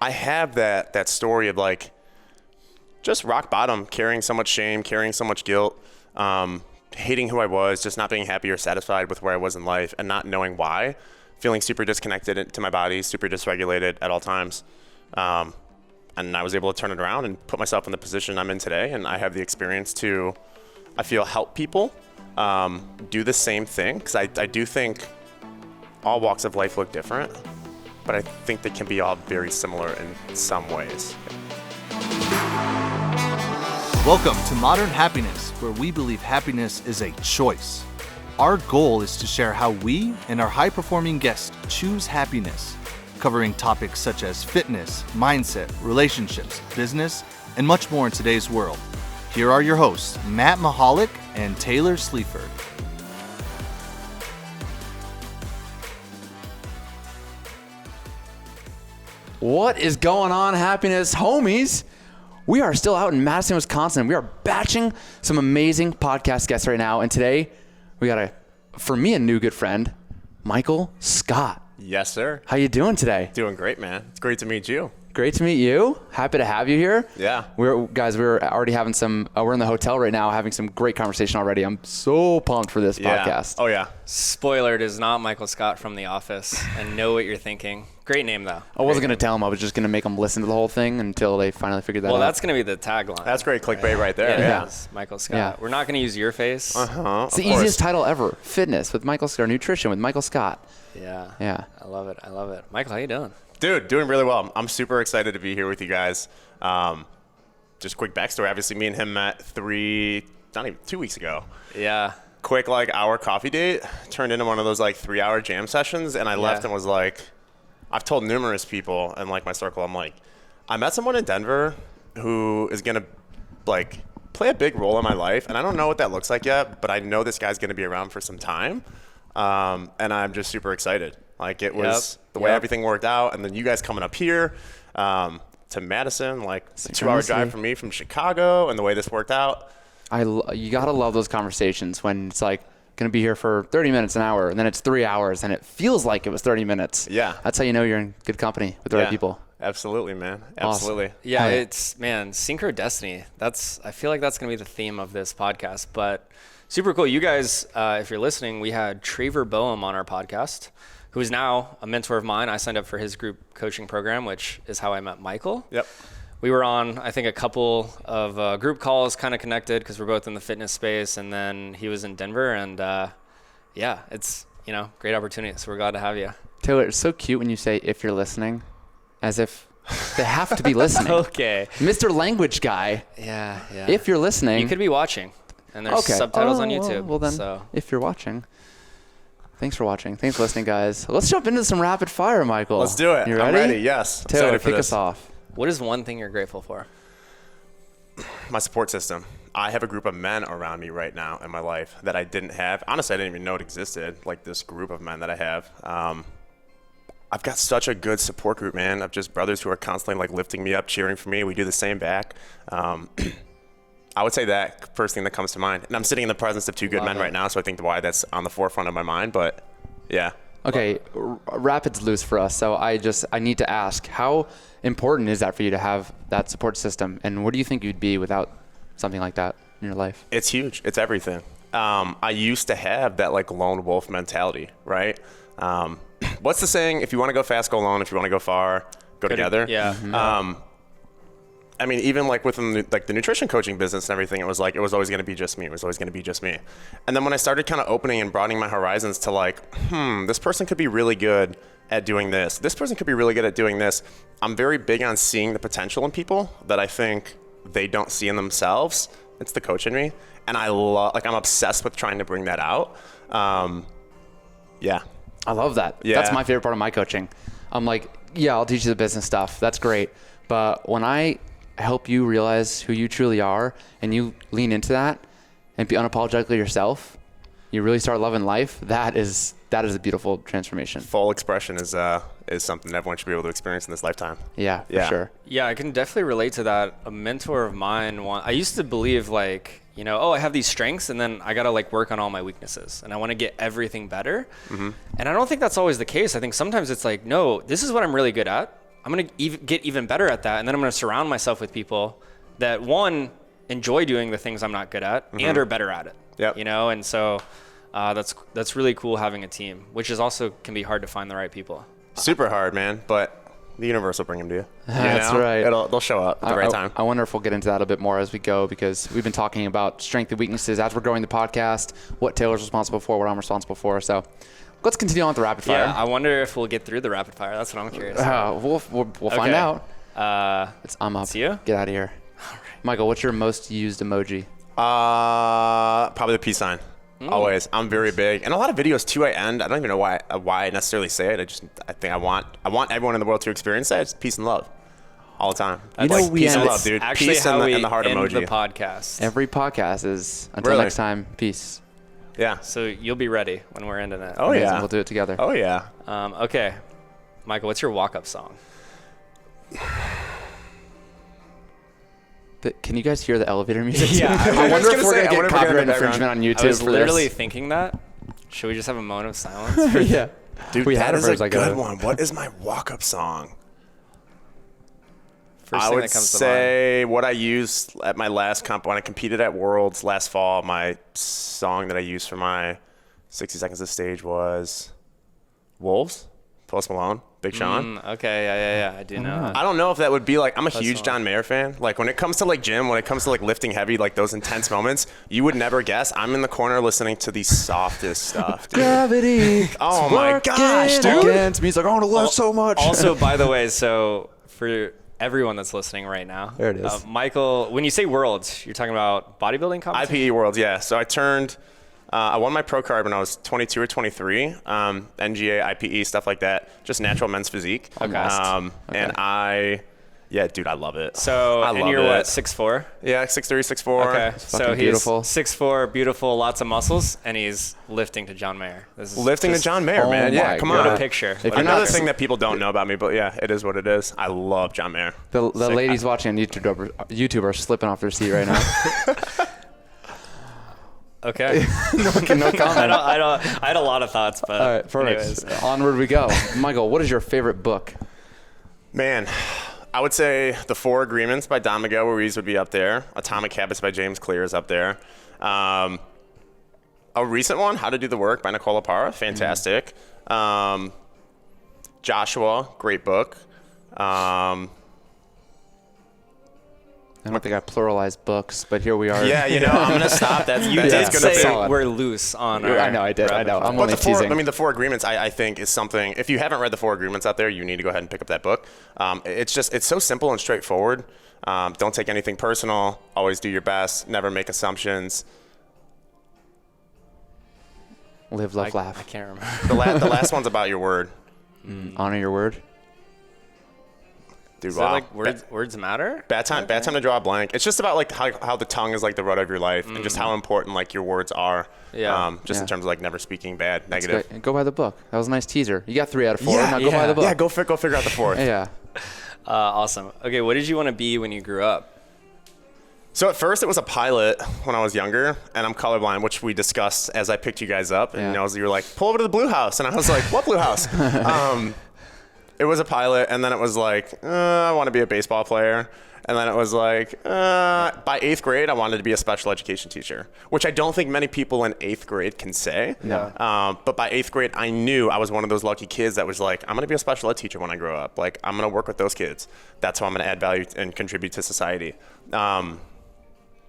I have that story of like just rock bottom, carrying so much shame, carrying so much guilt, hating who I was, just not being happy or satisfied with where I was in life and not knowing why, feeling super disconnected to my body, super dysregulated at all times. And I was able to turn it around and put myself in the position I'm in today. And I have the experience to, I feel, help people do the same thing. Because I do think all walks of life look different, but I think they can be all very similar in some ways. Welcome to Modern Happiness, where we believe happiness is a choice. Our goal is to share how we and our high-performing guests choose happiness, covering topics such as fitness, mindset, relationships, business, and much more in today's world. Here are your hosts, Matt Mahalik and Taylor Sleaford. What is going on, happiness homies? We are still out in Madison, Wisconsin. We are batching some amazing podcast guests right now. And today we got for me, a new good friend, Michael Scott. Yes, sir. How you doing today? Doing great, man. It's great to meet you. Great to meet you. Happy to have you here. Yeah. We're already having we're in the hotel right now having some great conversation already. I'm so pumped for this podcast. Oh, yeah. Spoiler, it is not Michael Scott from The Office. I know what you're thinking. Great name, though. I wasn't going to tell them. I was just going to make them listen to the whole thing until they finally figured that out. Well, that's going to be the tagline. That's great clickbait right there. Yeah. Michael Scott. Yeah. We're not going to use your face. It's the easiest title ever. Fitness with Michael Scott, or nutrition with Michael Scott. Yeah. I love it. Michael, how you doing? Dude, doing really well. I'm super excited to be here with you guys. Just quick backstory. Obviously, me and him met 2 weeks ago. Yeah. Quick, hour coffee date turned into one of those 3-hour jam sessions. And I left and was like, I've told numerous people in my circle, I'm like, I met someone in Denver who is going to play a big role in my life. And I don't know what that looks like yet, but I know this guy's going to be around for some time. And I'm just super excited. It was the way everything worked out. And then you guys coming up here to Madison, it's a 2-hour drive from me from Chicago, and the way this worked out. You got to love those conversations when it's going to be here for 30 minutes, an hour, and then it's 3 hours, and it feels like it was 30 minutes. Yeah. That's how you know you're in good company with the right people. Absolutely, man. Absolutely. Awesome. Yeah, it's synchro destiny. I feel like that's going to be the theme of this podcast, but super cool. You guys, if you're listening, we had Traver Boehm on our podcast, who is now a mentor of mine. I signed up for his group coaching program, which is how I met Michael. Yep. We were on, I think, a couple of group calls, kind of connected because we're both in the fitness space, and then he was in Denver, and it's, great opportunity. So we're glad to have you. Taylor, it's so cute when you say, if you're listening, as if they have to be listening. Okay. Mr. Language Guy. Yeah. If you're listening. You could be watching, and there's subtitles on YouTube. Well then, if you're watching. Thanks for watching. Thanks for listening, guys. Let's jump into some rapid fire, Michael. Let's do it. You ready? I'm ready, yes. Taylor, kick us off. What is one thing you're grateful for? My support system. I have a group of men around me right now in my life that I didn't have. Honestly, I didn't even know it existed, this group of men that I have. I've got such a good support group, man, of just brothers who are constantly lifting me up, cheering for me. We do the same back. I would say that first thing that comes to mind. And I'm sitting in the presence of two good men right now, so I think why that's on the forefront of my mind. But yeah. Okay, rapid's loose for us, so I need to ask, how important is that for you to have that support system, and what do you think you'd be without something like that in your life? It's huge. It's everything. I used to have that lone wolf mentality, right? What's the saying? If you want to go fast, go alone. If you want to go far, go together. Yeah. Mm-hmm. Even within the nutrition coaching business and everything, it was always going to be just me. It was always going to be just me. And then when I started kind of opening and broadening my horizons to this person could be really good at doing this. This person could be really good at doing this. I'm very big on seeing the potential in people that I think they don't see in themselves. It's the coach in me. And I'm obsessed with trying to bring that out. Yeah. I love that. Yeah. That's my favorite part of my coaching. I'm I'll teach you the business stuff. That's great. But when I help you realize who you truly are and you lean into that and be unapologetically yourself, you really start loving life. That is a beautiful transformation. Full expression is something everyone should be able to experience in this lifetime. Yeah, for sure. Yeah, I can definitely relate to that. A mentor of mine, I used to believe I have these strengths and then I got to work on all my weaknesses and I want to get everything better. Mm-hmm. And I don't think that's always the case. I think sometimes it's no, this is what I'm really good at. I'm going to get even better at that. And then I'm going to surround myself with people that, one, enjoy doing the things I'm not good at and are better at it. Yep. You know, and so that's really cool having a team, which is also can be hard to find the right people. Super hard, man, but the universe will bring them to you. That's right. They'll show up at the right time. I wonder if we'll get into that a bit more as we go, because we've been talking about strengths and weaknesses as we're growing the podcast, what Taylor's responsible for, what I'm responsible for. So let's continue on with the rapid fire. Yeah, I wonder if we'll get through the rapid fire. That's what I'm curious about. We'll find out. I'm up. It's you? Get out of here. All right. Michael, what's your most used emoji? Probably the peace sign. Always. I'm very big. And a lot of videos too, I don't even know why I necessarily say it. I think I want everyone in the world to experience that. It's peace and love all the time. You know, like, we peace and end- love, dude. Actually, Peace how we and the heart end emoji. the podcast. Every podcast is until Really? next time. Peace. Yeah. So you'll be ready when we're ending it. Oh, Amazing. yeah. We'll do it together. Oh, yeah. Okay. Michael, what's your walk-up song? Can you guys hear the elevator music? Yeah, I wonder if we're going to get I copyright wonder if infringement on YouTube I was for literally this. thinking that. Should we just have a moment of silence? Yeah. Dude, We had that it is for a a second. good one. What is my walk-up song? First I thing would that comes to say what I used at my last when I competed at Worlds last fall. My song that I used for my 60 Seconds of Stage was Wolves, Post Malone, Big Sean. mind. Okay, yeah, I do know. I don't know if that would be like, I'm a huge fine. John Mayer fan. Like when it comes to like gym, when it comes to like lifting heavy, like those intense moments, you would never guess. I'm in the corner listening to the softest stuff, dude. Gravity. Oh my gosh, dude. Against me. He's like, I want to lift so much. Also, by the way, so for everyone that's listening right now, There it is. Michael, when you say worlds, you're talking about bodybuilding competition? IPE Worlds, yeah. So I won my pro card when I was 22 or 23. NGA, IPE, stuff like that. Just natural men's physique. Okay. And dude, I love it. So, I and love you're it. what, 6'4"? Yeah, 6'3", 6'4". Okay, so fucking he's beautiful. 6'4", beautiful, lots of muscles, and he's lifting to John Mayer. This is Lifting to just- John Mayer, Oh man. Yeah, my come What on. a picture. If you're Another not- thing that people don't know about me, but yeah, it is what it is. I love John Mayer. The ladies watching on YouTube are slipping off their seat right now. Okay. no comment. I had a lot of thoughts, but All right, perfect. anyways. Onward we go. Michael, what is your favorite book? Man, I would say The Four Agreements by Don Miguel Ruiz would be up there. Atomic Habits by James Clear is up there. A recent one, How to Do the Work by Nicole Parra, fantastic. Joshua, great book. I don't think I pluralized books, but here we are. Yeah, I'm gonna stop. That's You that's did gonna say be. solid. we're loose on our I know, I did. I rapid know. fire. I'm But only teasing. the Four Agreements, I think, is something. If you haven't read the Four Agreements out there, you need to go ahead and pick up that book. It's so simple and straightforward. Don't take anything personal. Always do your best. Never make assumptions. Live, love, I laugh. can't remember. The last one's about your word. Honor your word. Dude, Is wow. that like words matter? Bad time to draw a blank. It's just about like how the tongue is like the rudder of your life, and just how important like your words are. Yeah. Just in Yeah. terms of like never speaking bad, That's negative. great. Go buy the book. That was a nice teaser. You got 3 out of 4. Now go buy the book. Yeah, go figure out the fourth. Yeah. Awesome. Okay, what did you want to be when you grew up? So at first it was a pilot when I was younger, and I'm colorblind, which we discussed as I picked you guys up. And Yeah. you were like, pull over to the Blue House, and I was like, what Blue House? It was a pilot, and then it was like, I want to be a baseball player. And then it was like, by 8th grade, I wanted to be a special education teacher, which I don't think many people in 8th grade can say. No. But by 8th grade, I knew I was one of those lucky kids that was like, I'm going to be a special ed teacher when I grow up. Like, I'm going to work with those kids. That's how I'm going to add value and contribute to society.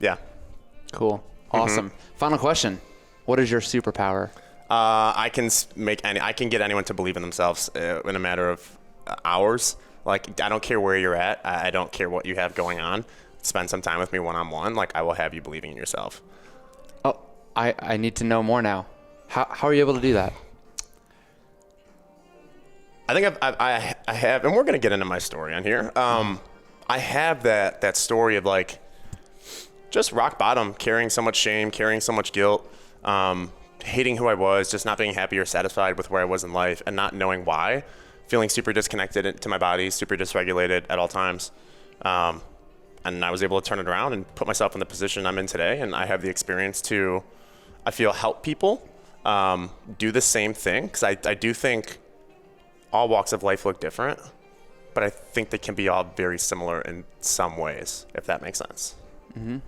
Yeah. Cool. Awesome. Final question. What is your superpower? I can get anyone to believe in themselves in a matter of hours. Like, I don't care where you're at. I don't care what you have going on. Spend some time with me one-on-one. Like, I will have you believing in yourself. Oh, I need to know more now. How are you able to do that? I think I have, and we're going to get into my story on here. I have that story of like just rock bottom, carrying so much shame, carrying so much guilt, hating who I was, just not being happy or satisfied with where I was in life and not knowing why, feeling super disconnected to my body, super dysregulated at all times. And I was able to turn it around and put myself in the position I'm in today. And I have the experience to, I feel, help people do the same thing. Because I do think all walks of life look different. but I think they can be all very similar in some ways, if that makes sense. Mm-hmm.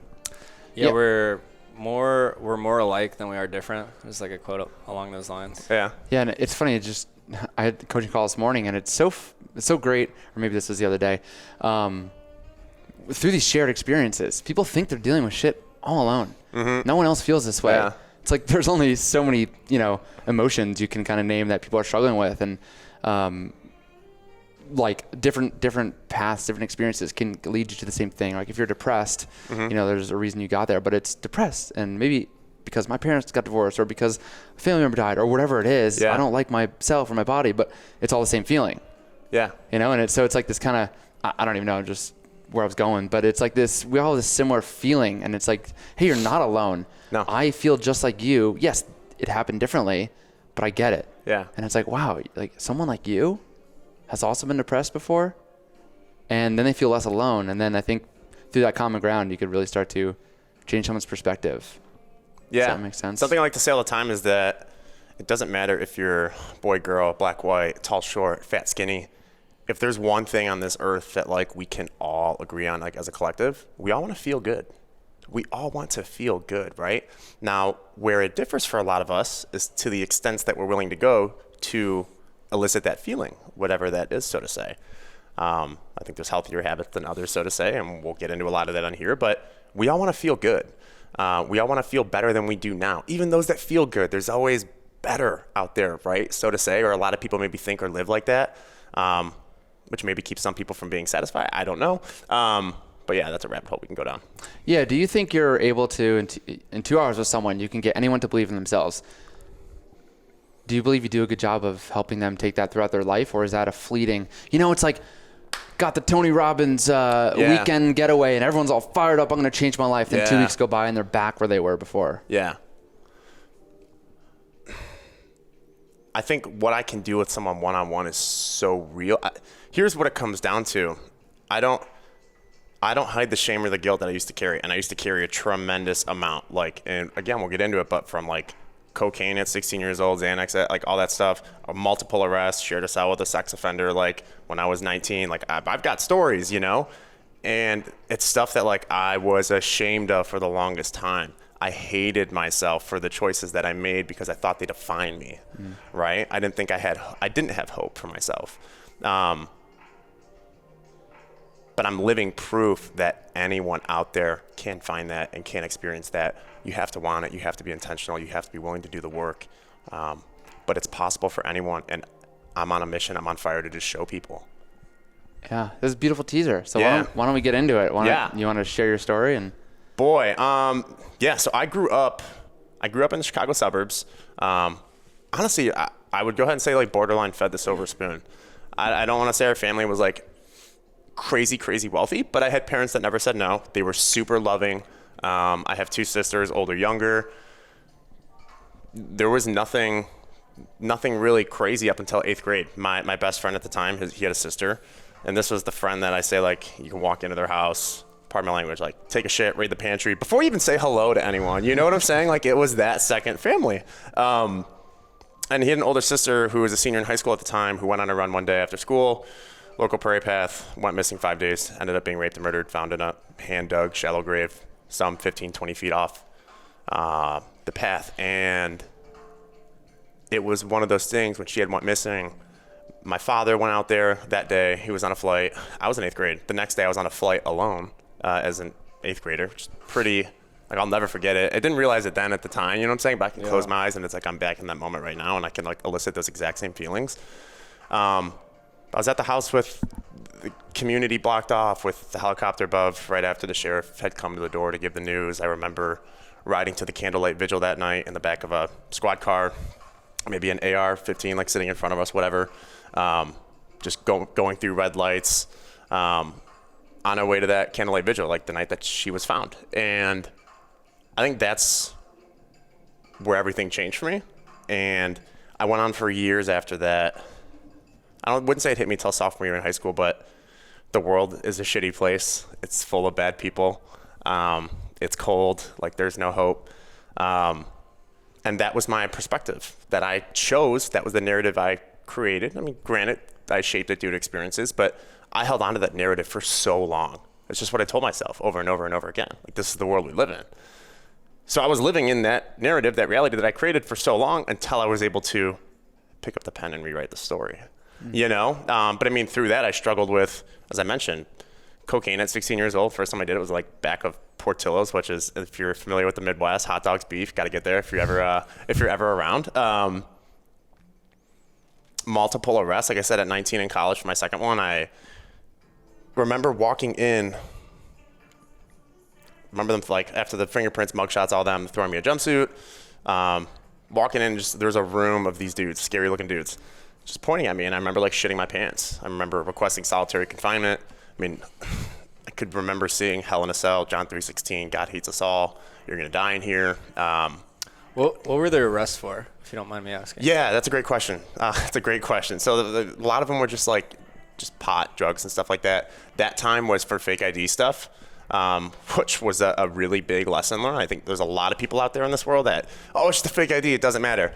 Yeah, we're more alike than we are different. There's like a quote along those lines. Yeah. Yeah, and it's funny. I had the coaching call this morning, and it's so great. Or maybe this was the other day. Through these shared experiences, people think they're dealing with shit all alone. Mm-hmm. No one else feels this way. Yeah. It's like there's only so many, emotions you can kind of name that people are struggling with, and like different paths, different experiences can lead you to the same thing. Like if you're depressed, there's a reason you got there, but it's depressed, and maybe because my parents got divorced, or because a family member died, or whatever it is. Yeah. I don't like myself or my body, but it's all the same feeling. Yeah. And it's like this kind of, I don't even know just where I was going, but it's like this, we all have this similar feeling, and it's like, hey, you're not alone. No. I feel just like you. Yes, it happened differently, but I get it. Yeah. And it's like, wow, like someone like you has also been depressed before, and then they feel less alone. And then I think through that common ground, you could really start to change someone's perspective. Yeah. Does that make sense? Something I like to say all the time is that it doesn't matter if you're boy, girl, black, white, tall, short, fat, skinny. If there's one thing on this earth that like we can all agree on, like as a collective, we all want to feel good. We all want to feel good, right? Now, where it differs for a lot of us is to the extent that we're willing to go to elicit that feeling, whatever that is, so to say. I think there's healthier habits than others, so to say, and we'll get into a lot of that on here, but we all want to feel good. We all want to feel better than we do now. Even those that feel good, there's always better out there, right, so to say, or a lot of people maybe think or live like that, which maybe keeps some people from being satisfied. I don't know. But yeah, that's a rabbit hole we can go down. Yeah. Do you think you're able to, in 2 hours with someone, you can get anyone to believe in themselves? Do you believe you do a good job of helping them take that throughout their life, or is that a fleeting, it's like, got the Tony Robbins weekend getaway and everyone's all fired up, I'm going to change my life. Then 2 weeks go by and they're back where they were before. Yeah. I think what I can do with someone one-on-one is so real. Here's what it comes down to. I don't hide the shame or the guilt that I used to carry. And I used to carry a tremendous amount. And again, we'll get into it, but from like cocaine at 16 years old, Xanax, like all that stuff, multiple arrests, shared a cell with a sex offender, like when I was 19, like I've got stories, and it's stuff that like I was ashamed of for the longest time. I hated myself for the choices that I made because I thought they defined me, right? I didn't have hope for myself. But I'm living proof that anyone out there can find that and can experience that. You have to want it. You have to be intentional. You have to be willing to do the work. But it's possible for anyone. And I'm on a mission. I'm on fire to just show people. Yeah, this is a beautiful teaser. So Yeah. why don't we get into it? Yeah. You want to share your story? And Boy, so I grew up in the Chicago suburbs. Honestly, I would go ahead and say like borderline fed the silver spoon. I don't want to say our family was like crazy wealthy, but I had parents that never said no. They were super loving. I have 2 sisters, older, younger. There was nothing really crazy up until 8th grade. My best friend at the time, he had a sister, and this was the friend that I say like you can walk into their house, pardon my language, like take a shit, raid the pantry before you even say hello to anyone. You know what I'm saying? Like it was that second family. And he had an older sister who was a senior in high school at the time who went on a run one day after school. Local prairie path, went missing 5 days, ended up being raped and murdered, found in a hand-dug shallow grave, some 15, 20 feet off the path. And it was one of those things when she had went missing. My father went out there that day. He was on a flight. I was in 8th grade. The next day I was on a flight alone as an 8th grader, which is pretty, like I'll never forget it. I didn't realize it then at the time, you know what I'm saying? But I can close my eyes and it's like I'm back in that moment right now and I can like elicit those exact same feelings. I was at the house with the community blocked off with the helicopter above right after the sheriff had come to the door to give the news. I remember riding to the candlelight vigil that night in the back of a squad car, maybe an AR-15 like sitting in front of us, whatever, just going through red lights on our way to that candlelight vigil, like the night that she was found. And I think that's where everything changed for me. And I went on for years after that. I wouldn't say it hit me till sophomore year in high school, but the world is a shitty place. It's full of bad people. It's cold, like there's no hope. And that was my perspective that I chose. That was the narrative I created. I mean, granted, I shaped it due to experiences, but I held on to that narrative for so long. It's just what I told myself over and over and over again. Like, this is the world we live in. So I was living in that narrative, that reality that I created for so long until I was able to pick up the pen and rewrite the story, you know? But I mean, through that, I struggled with, as I mentioned, cocaine at 16 years old. First time I did it was like back of Portillo's, which is, if you're familiar with the Midwest, hot dogs, beef, got to get there if you're ever around. Multiple arrests, like I said, at 19 in college for my second one. I remember walking in, remember them like after the fingerprints, mugshots, all them throwing me a jumpsuit, walking in, just there's a room of these dudes, scary looking dudes, just pointing at me, and I remember like shitting my pants. I remember requesting solitary confinement. I mean, I could remember seeing Hell in a Cell, John 3:16, God hates us all, you're gonna die in here. What were their arrests for, if you don't mind me asking? Yeah, that's a great question. That's a great question. So a lot of them were just pot, drugs, and stuff like that. That time was for fake ID stuff, which was a really big lesson learned. I think there's a lot of people out there in this world that, oh, it's just a fake ID, it doesn't matter.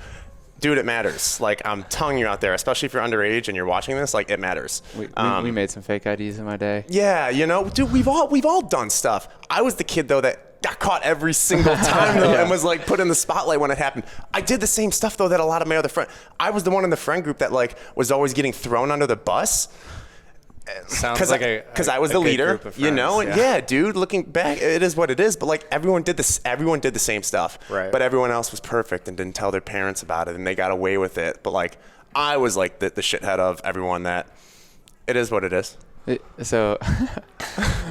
Dude, it matters. Like, I'm telling you out there, especially if you're underage and you're watching this, like, it matters. We made some fake IDs in my day. Yeah, you know, dude, we've all done stuff. I was the kid though that got caught every single time though, and was like put in the spotlight when it happened. I did the same stuff though that a lot of my other friends. I was the one in the friend group that like was always getting thrown under the bus. Sounds like because I was the leader, you know, and yeah, dude. Looking back, it is what it is. But like everyone did this, everyone did the same stuff, right? But everyone else was perfect and didn't tell their parents about it, and they got away with it. But like I was like the shithead of everyone. That it is what it is. So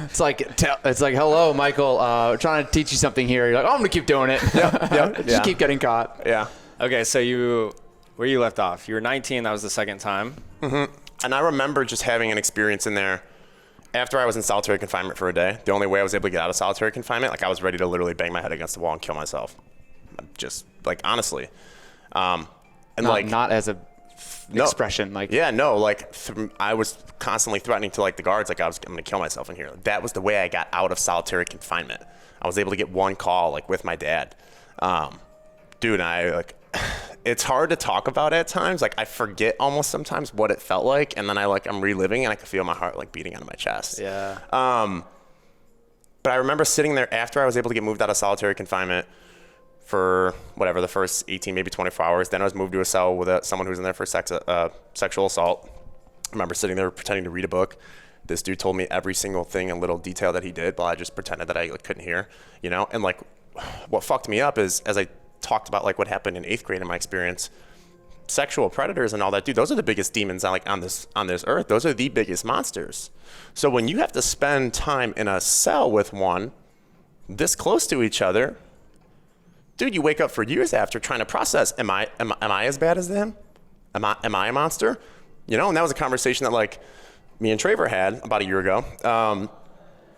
it's like hello, Michael. Trying to teach you something here. You're like, oh, I'm gonna keep doing it. Just keep getting caught. Yeah. Okay, so where you left off? You were 19. That was the second time. Mm-hmm. And I remember just having an experience in there after I was in solitary confinement for a day. The only way I was able to get out of solitary confinement, like I was ready to literally bang my head against the wall and kill myself. Just like, honestly. And not as a expression. Like, yeah, no, like I was constantly threatening to like the guards, like I'm going to kill myself in here. That was the way I got out of solitary confinement. I was able to get one call like with my dad. Dude, it's hard to talk about at times. Like I forget almost sometimes what it felt like, and then I'm reliving, and I can feel my heart like beating out of my chest. Yeah. But I remember sitting there after I was able to get moved out of solitary confinement for whatever the first 18, maybe 24 hours. Then I was moved to a cell with someone who was in there for sexual assault. I remember sitting there pretending to read a book. This dude told me every single thing and little detail that he did, but I just pretended that I couldn't hear, you know. And like, what fucked me up is as I talked about like what happened in 8th grade in my experience, sexual predators and all that, dude, those are the biggest demons on this earth. Those are the biggest monsters. So when you have to spend time in a cell with one this close to each other, dude, you wake up for years after trying to process, am I as bad as them? Am I a monster? You know, and that was a conversation that like me and Traver had about a year ago.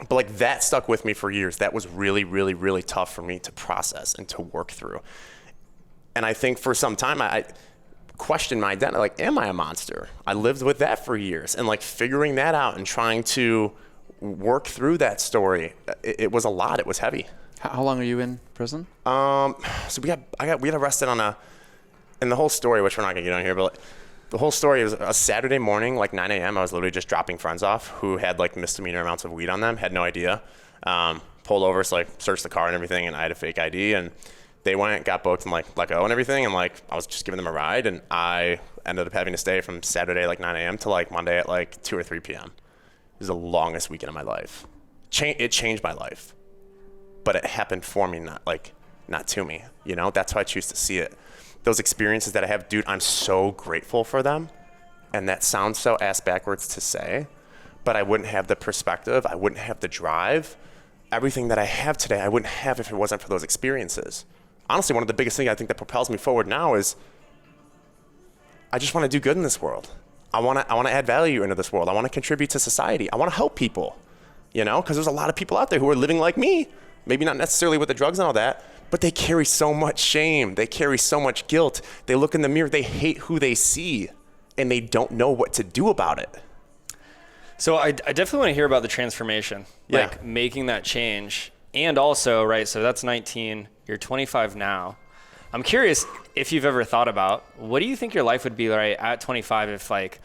But like that stuck with me for years. That was really, really, really tough for me to process and to work through. And I think for some time I questioned my identity. Like, am I a monster? I lived with that for years, and like figuring that out and trying to work through that story. It was a lot. It was heavy. How long are you in prison? So we got arrested and the whole story, which we're not gonna get on here, but the whole story was a Saturday morning, like 9 a.m. I was literally just dropping friends off who had like misdemeanor amounts of weed on them, had no idea. Pulled over, so like searched the car and everything, and I had a fake ID, and they went, got booked and like let go and everything, and like I was just giving them a ride, and I ended up having to stay from Saturday like 9 a.m. to like Monday at like 2 or 3 p.m. It was the longest weekend of my life. It changed my life, but it happened for me, not to me. You know, that's how I choose to see it. Those experiences that I have, dude, I'm so grateful for them. And that sounds so ass backwards to say, but I wouldn't have the perspective. I wouldn't have the drive. Everything that I have today, I wouldn't have if it wasn't for those experiences. Honestly, one of the biggest things I think that propels me forward now is I just want to do good in this world. I want to add value into this world. I want to contribute to society. I want to help people, you know, because there's a lot of people out there who are living like me, maybe not necessarily with the drugs and all that, but they carry so much shame. They carry so much guilt. They look in the mirror, they hate who they see, and they don't know what to do about it. So I definitely want to hear about the transformation, like making that change. And also, right, so that's 19, you're 25 now. I'm curious if you've ever thought about, what do you think your life would be like at 25 if like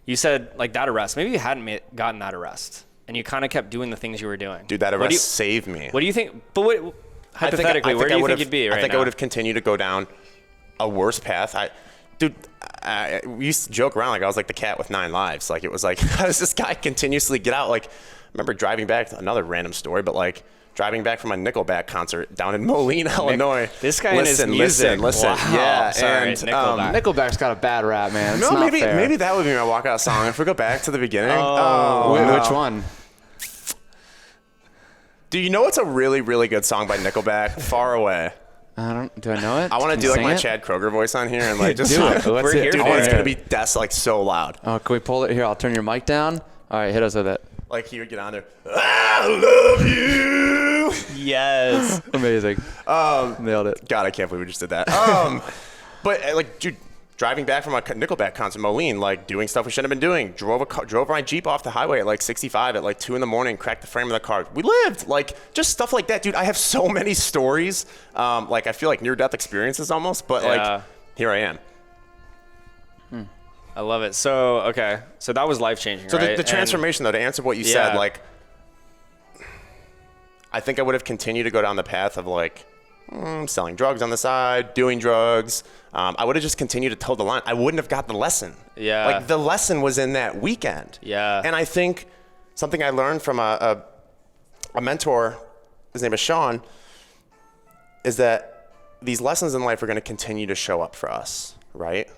you said like that arrest. Maybe you hadn't gotten that arrest, and you kind of kept doing the things you were doing. Dude, that arrest saved me. What do you think? But what hypothetically, where do you think you'd be right now? I think I would have continued to go down a worse path. We used to joke around like I was like the cat with 9 lives. Like it was like, how does this guy continuously get out? Like, I remember driving back, another random story, but like driving back from a Nickelback concert down in Moline, Illinois. This guy and his music. Listen. Wow. Yeah, sorry, and Nickelback. Nickelback's got a bad rap, man. It's no, not fair. maybe that would be my walkout song. If we go back to the beginning. Which one? Do you know what's a really, really good song by Nickelback? Far Away. Do I know it? I want to do like my Chad Kroger voice on here and like just Do it. We're here dude, for it's it. gonna be like so loud. Oh, can we pull it here? I'll turn your mic down. All right, hit us with it. Like he would get on there. I love you. Yes. Amazing. Nailed it. God, I can't believe we just did that. But like, dude, driving back from a Nickelback concert, Moline, like doing stuff we shouldn't have been doing. Drove my Jeep off the highway at like 65 at like 2 a.m. Cracked the frame of the car. We lived. Like just stuff like that, dude. I have so many stories. Like I feel like near-death experiences almost, but like here I am. I love it. So, okay. So that was life-changing, So right? the transformation, though, to answer what you said, like, I think I would have continued to go down the path of, like, selling drugs on the side, doing drugs. I would have just continued to toe the line. I wouldn't have got the lesson. Yeah. Like, the lesson was in that weekend. Yeah. And I think something I learned from a mentor, his name is Sean, is that these lessons in life are going to continue to show up for us, right?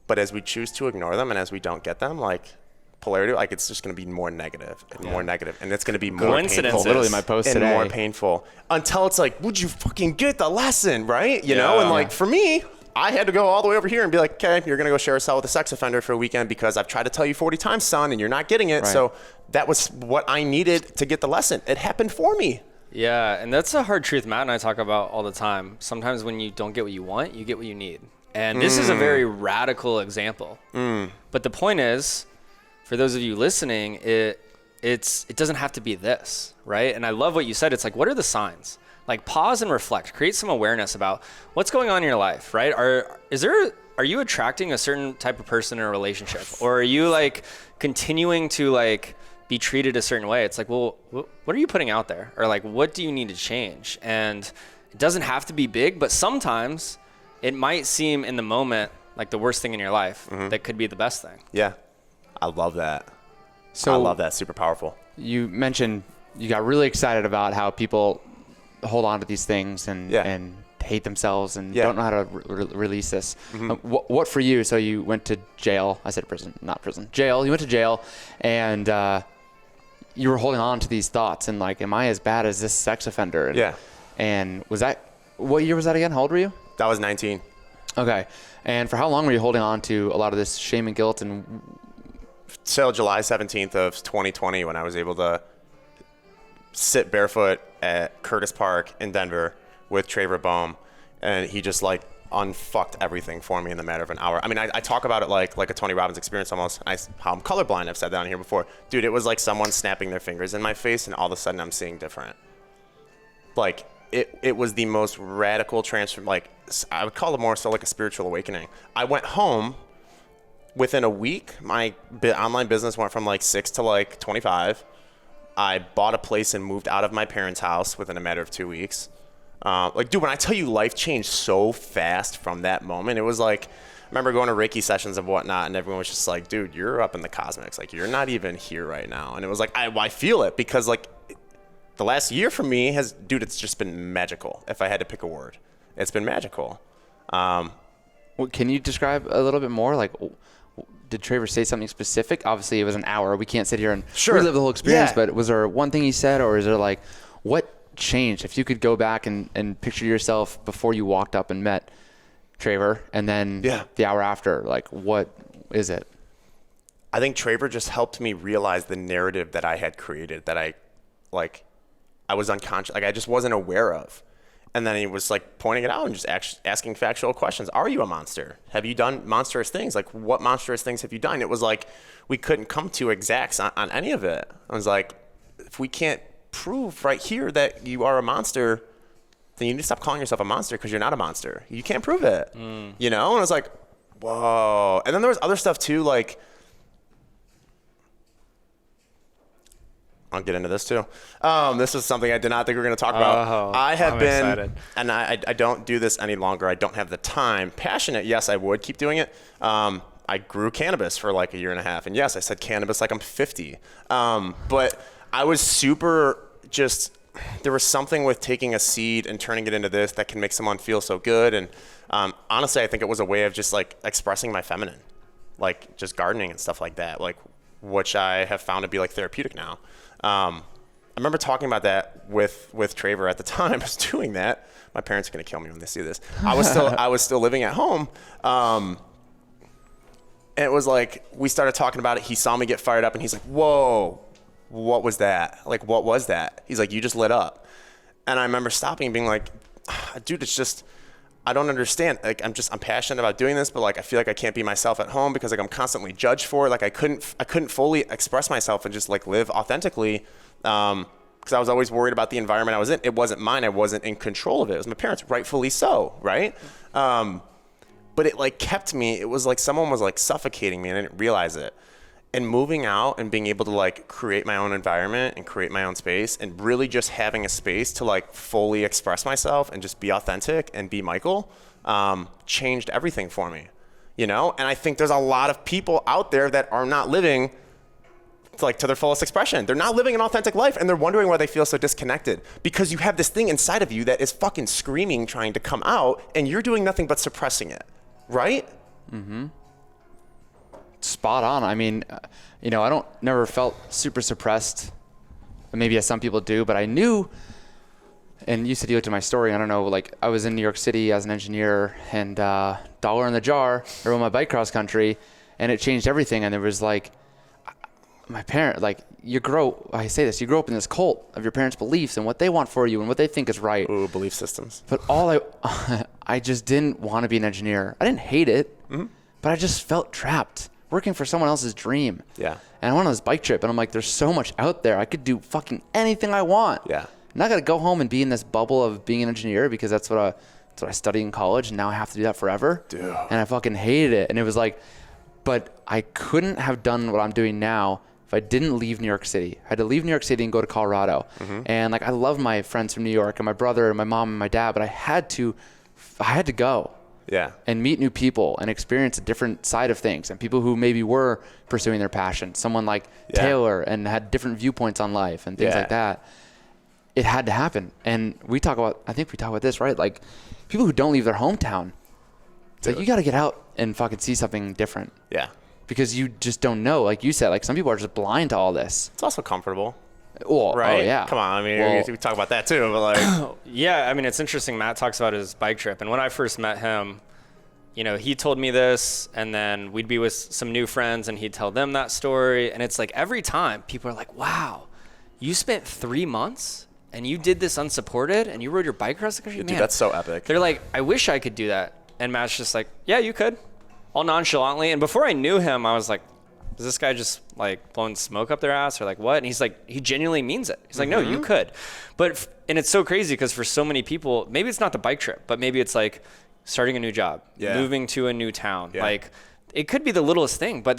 But as we choose to ignore them and as we don't get them, like polarity, like it's just going to be more negative and more negative, and it's going to be more painful. Literally my post and today. more painful until it's like, would you fucking get the lesson, right? You know, and like for me, I had to go all the way over here and be like, okay, you're going to go share a cell with a sex offender for a weekend because I've tried to tell you 40 times, son, and you're not getting it. Right. So that was what I needed to get the lesson. It happened for me. Yeah, and that's a hard truth Matt and I talk about all the time. Sometimes when you don't get what you want, you get what you need. And this is a very radical example. But the point is, for those of you listening, it doesn't have to be this, right? And I love what you said. It's like, what are the signs? Like pause and reflect, create some awareness about what's going on in your life, right? Are you attracting a certain type of person in a relationship? Or are you like continuing to like be treated a certain way? It's like, well, what are you putting out there? Or like, what do you need to change? And it doesn't have to be big, but sometimes it might seem in the moment like the worst thing in your life that could be the best thing. Yeah. I love that. So I love that. Super powerful. You mentioned you got really excited about how people hold on to these things and hate themselves and don't know how to release this. What for you? So you went to jail. I said prison, not prison. Jail. You went to jail, and you were holding on to these thoughts and like, am I as bad as this sex offender? And, And was that, what year was that again? How old were you? That was 19. Okay. And for how long were you holding on to a lot of this shame and guilt? And Till July 17th of 2020, when I was able to sit barefoot at Curtis Park in Denver with Traver Boehm, and he just like unfucked everything for me in the matter of an hour. I mean, I talk about it like a Tony Robbins experience almost. How I'm colorblind. I've said that on here before. Dude, it was like someone snapping their fingers in my face, and all of a sudden I'm seeing different. Like it was the most radical transform. Like I would call it more so like a spiritual awakening. I went home. Within a week, my online business went from like 6 to like 25. I bought a place and moved out of my parents' house within a matter of 2 weeks. Like, dude, when I tell you life changed so fast from that moment, it was like, I remember going to Reiki sessions and whatnot, and everyone was just like, dude, you're up in the cosmics. Like, you're not even here right now. And it was like, I feel it because like the last year for me dude, it's just been magical. If I had to pick a word, it's been magical. can you describe a little bit more? Like, did Traver say something specific? Obviously, it was an hour. We can't sit here and relive the whole experience, but was there one thing he said, or is there like, what changed? If you could go back and picture yourself before you walked up and met Traver, and then the hour after, like, what is it? I think Traver just helped me realize the narrative that I had created that I was unconscious, like I just wasn't aware of. And then he was like pointing it out and just asking factual questions. Are you a monster? Have you done monstrous things? Like, what monstrous things have you done? It was like we couldn't come to exacts on any of it. I was like, if we can't prove right here that you are a monster, then you need to stop calling yourself a monster because you're not a monster. You can't prove it. You know? And I was like, whoa. And then there was other stuff too, like I'll get into this too. This is something I did not think we were going to talk about. I have I'm been, excited. and I don't do this any longer. I don't have the time. Passionate, yes, I would keep doing it. I grew cannabis for like a year and a half. And yes, I said cannabis like I'm 50. But I was super there was something with taking a seed and turning it into this that can make someone feel so good. And honestly, I think it was a way of just like expressing my feminine, like just gardening and stuff like that, like which I have found to be like therapeutic now. I remember talking about that with Traver at the time I was doing that. My parents are going to kill me when they see this. I was still living at home. And it was like, we started talking about it. He saw me get fired up and he's like, whoa, what was that? Like, what was that? He's like, you just lit up. And I remember stopping and being like, dude, it's just, I don't understand. Like, I'm passionate about doing this, but like, I feel like I can't be myself at home because like I'm constantly judged for it. Like I couldn't fully express myself and just like live authentically. Because I was always worried about the environment I was in. It wasn't mine. I wasn't in control of it. It was my parents, rightfully so, right? But it like kept me, it was like someone was like suffocating me and I didn't realize it. And moving out and being able to like create my own environment and create my own space and really just having a space to like fully express myself and just be authentic and be Michael, changed everything for me, you know? And I think there's a lot of people out there that are not living like to their fullest expression. They're not living an authentic life and they're wondering why they feel so disconnected because you have this thing inside of you that is fucking screaming, trying to come out and you're doing nothing but suppressing it. Right? Mm-hmm. Spot on. I mean, you know, I never felt super suppressed. Maybe as some people do, but I knew, and you said you looked at my story, I don't know, like I was in New York City as an engineer and dollar in the jar, I rode my bike cross country and it changed everything. And there was like, my parent, like you grow up in this cult of your parents' beliefs and what they want for you and what they think is right. Ooh, belief systems. But I just didn't want to be an engineer. I didn't hate it, but I just felt trapped working for someone else's dream. Yeah. And I went on this bike trip and I'm like, there's so much out there. I could do fucking anything I want. Yeah. I'm not going to go home and be in this bubble of being an engineer because that's what I studied in college and now I have to do that forever. Dude. And I fucking hated it. And it was like, but I couldn't have done what I'm doing now if I didn't leave New York City. I had to leave New York City and go to Colorado. And like, I love my friends from New York and my brother and my mom and my dad, but I had to go. Yeah. And meet new people and experience a different side of things and people who maybe were pursuing their passion. Someone like Taylor and had different viewpoints on life and things like that. It had to happen. And I think we talk about this, right? Like people who don't leave their hometown. It's like, you got to get out and fucking see something different. Yeah. Because you just don't know. Like you said, like some people are just blind to all this. It's also comfortable. Well, right? Oh, yeah. Come on. I mean, we talk about that too, but like. Yeah, I mean, it's interesting. Matt talks about his bike trip. And when I first met him, you know, he told me this, and then we'd be with some new friends, and he'd tell them that story. And it's like every time people are like, wow, you spent 3 months and you did this unsupported and you rode your bike across the country? Dude, that's so epic. They're like, I wish I could do that. And Matt's just like, yeah, you could. All nonchalantly. And before I knew him, I was like, is this guy just like blowing smoke up their ass or like what? And he's like, he genuinely means it. He's like, no, you could. And it's so crazy because for so many people, maybe it's not the bike trip, but maybe it's like starting a new job, moving to a new town. Yeah. Like it could be the littlest thing, but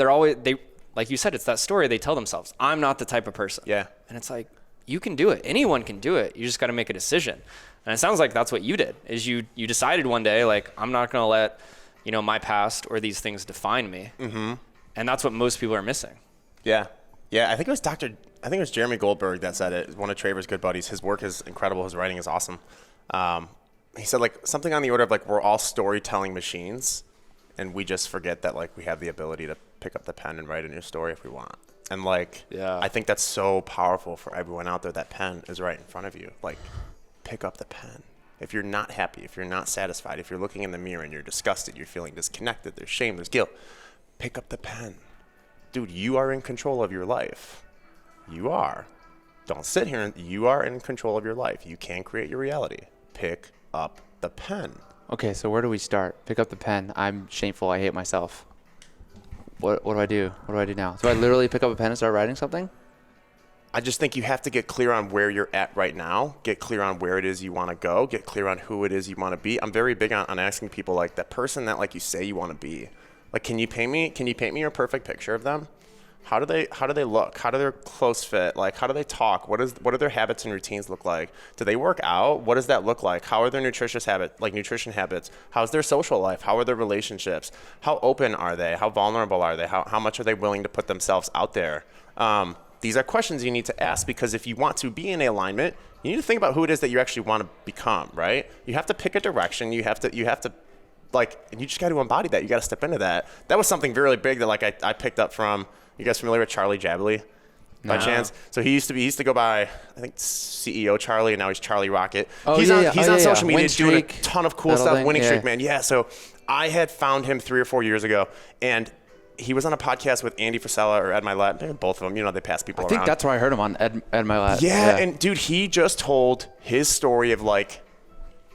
like you said, it's that story they tell themselves. I'm not the type of person. Yeah. And it's like, you can do it. Anyone can do it. You just got to make a decision. And it sounds like that's what you did is you decided one day, like, I'm not going to let, you know, my past or these things define me. Mm-hmm. And that's what most people are missing. Yeah. Yeah. I think it was Jeremy Goldberg that said it. One of Traver's good buddies. His work is incredible. His writing is awesome. He said like something on the order of like, we're all storytelling machines and we just forget that like we have the ability to pick up the pen and write a new story if we want. And like, I think that's so powerful for everyone out there. That pen is right in front of you. Like, pick up the pen. If you're not happy, if you're not satisfied, if you're looking in the mirror and you're disgusted, you're feeling disconnected, there's shame, there's guilt, pick up the pen. Dude, you are in control of your life. You are. Don't sit here and you are in control of your life. You can create your reality. Pick up the pen. Okay, so where do we start? Pick up the pen. I'm shameful. I hate myself. What do I do? What do I do now? Do I literally pick up a pen and start writing something? I just think you have to get clear on where you're at right now, get clear on where it is you want to go, get clear on who it is you want to be. I'm very big on asking people like that person that like you say you want to be. Like, can you paint me your perfect picture of them? How do they look? How do their clothes fit? Like, how do they talk? What do their habits and routines look like? Do they work out? What does that look like? How are their nutrition habits? How's their social life? How are their relationships? How open are they? How vulnerable are they? How much are they willing to put themselves out there? These are questions you need to ask, because if you want to be in alignment, you need to think about who it is that you actually want to become, right? You have to pick a direction. You have to like, and you just got to embody that. You got to step into that. That was something really big that like I picked up from. You guys familiar with Charlie Jabley by chance? So he used to go by, I think, CEO Charlie, and now he's Charlie Rocket. He's on social media doing a ton of cool stuff. Winning streak, man. Yeah. So I had found him 3 or 4 years ago, and he was on a podcast with Andy Frisella or Ed Milet. Both of them, you know, they pass people around. I think that's where I heard him, on Ed Milet. Yeah, and dude, he just told his story of like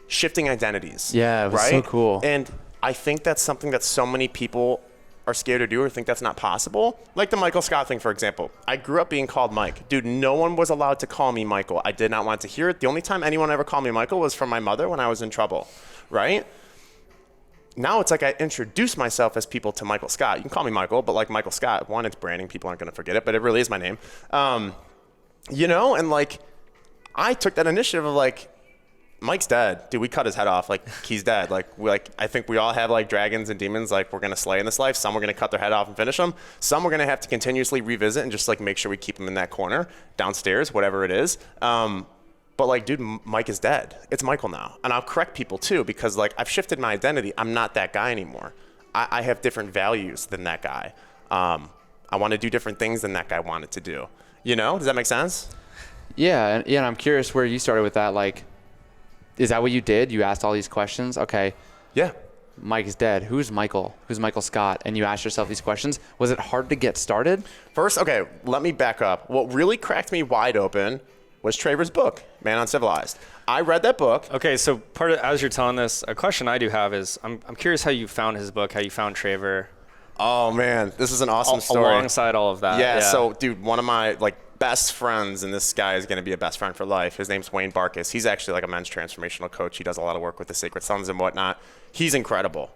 shifting identities. Yeah, it was so cool. And I think that's something that so many people are scared to do or think that's not possible. Like the Michael Scott thing, for example. I grew up being called Mike. Dude, no one was allowed to call me Michael. I did not want to hear it. The only time anyone ever called me Michael was from my mother when I was in trouble, right? Now it's like I introduce myself as people to Michael Scott. You can call me Michael, but like Michael Scott, one, it's branding. People aren't going to forget it, but it really is my name. You know, and like I took that initiative of like, Mike's dead. Dude, we cut his head off. Like, he's dead. I think we all have like dragons and demons like we're going to slay in this life. Some we're going to cut their head off and finish them. Some we're going to have to continuously revisit and just like make sure we keep them in that corner downstairs, whatever it is. But like, dude, Mike is dead. It's Michael now. And I'll correct people too, because like I've shifted my identity. I'm not that guy anymore. I have different values than that guy. I want to do different things than that guy wanted to do. You know, does that make sense? Yeah. And I'm curious where you started with that. Like, is that what you did? You asked all these questions? Okay. Yeah. Mike is dead. Who's Michael? Who's Michael Scott? And you asked yourself these questions. Was it hard to get started? First, okay, let me back up. What really cracked me wide open was Traver's book, Man Uncivilized. I read that book. Okay, so as you're telling this, a question I do have is, I'm curious how you found his book, how you found Traver. Oh man, this is an awesome story. Alongside all of that. Yeah, so dude, one of my like best friends, and this guy is going to be a best friend for life. His name's Wayne Barkus. He's actually like a men's transformational coach. He does a lot of work with the Sacred Sons and whatnot. He's incredible.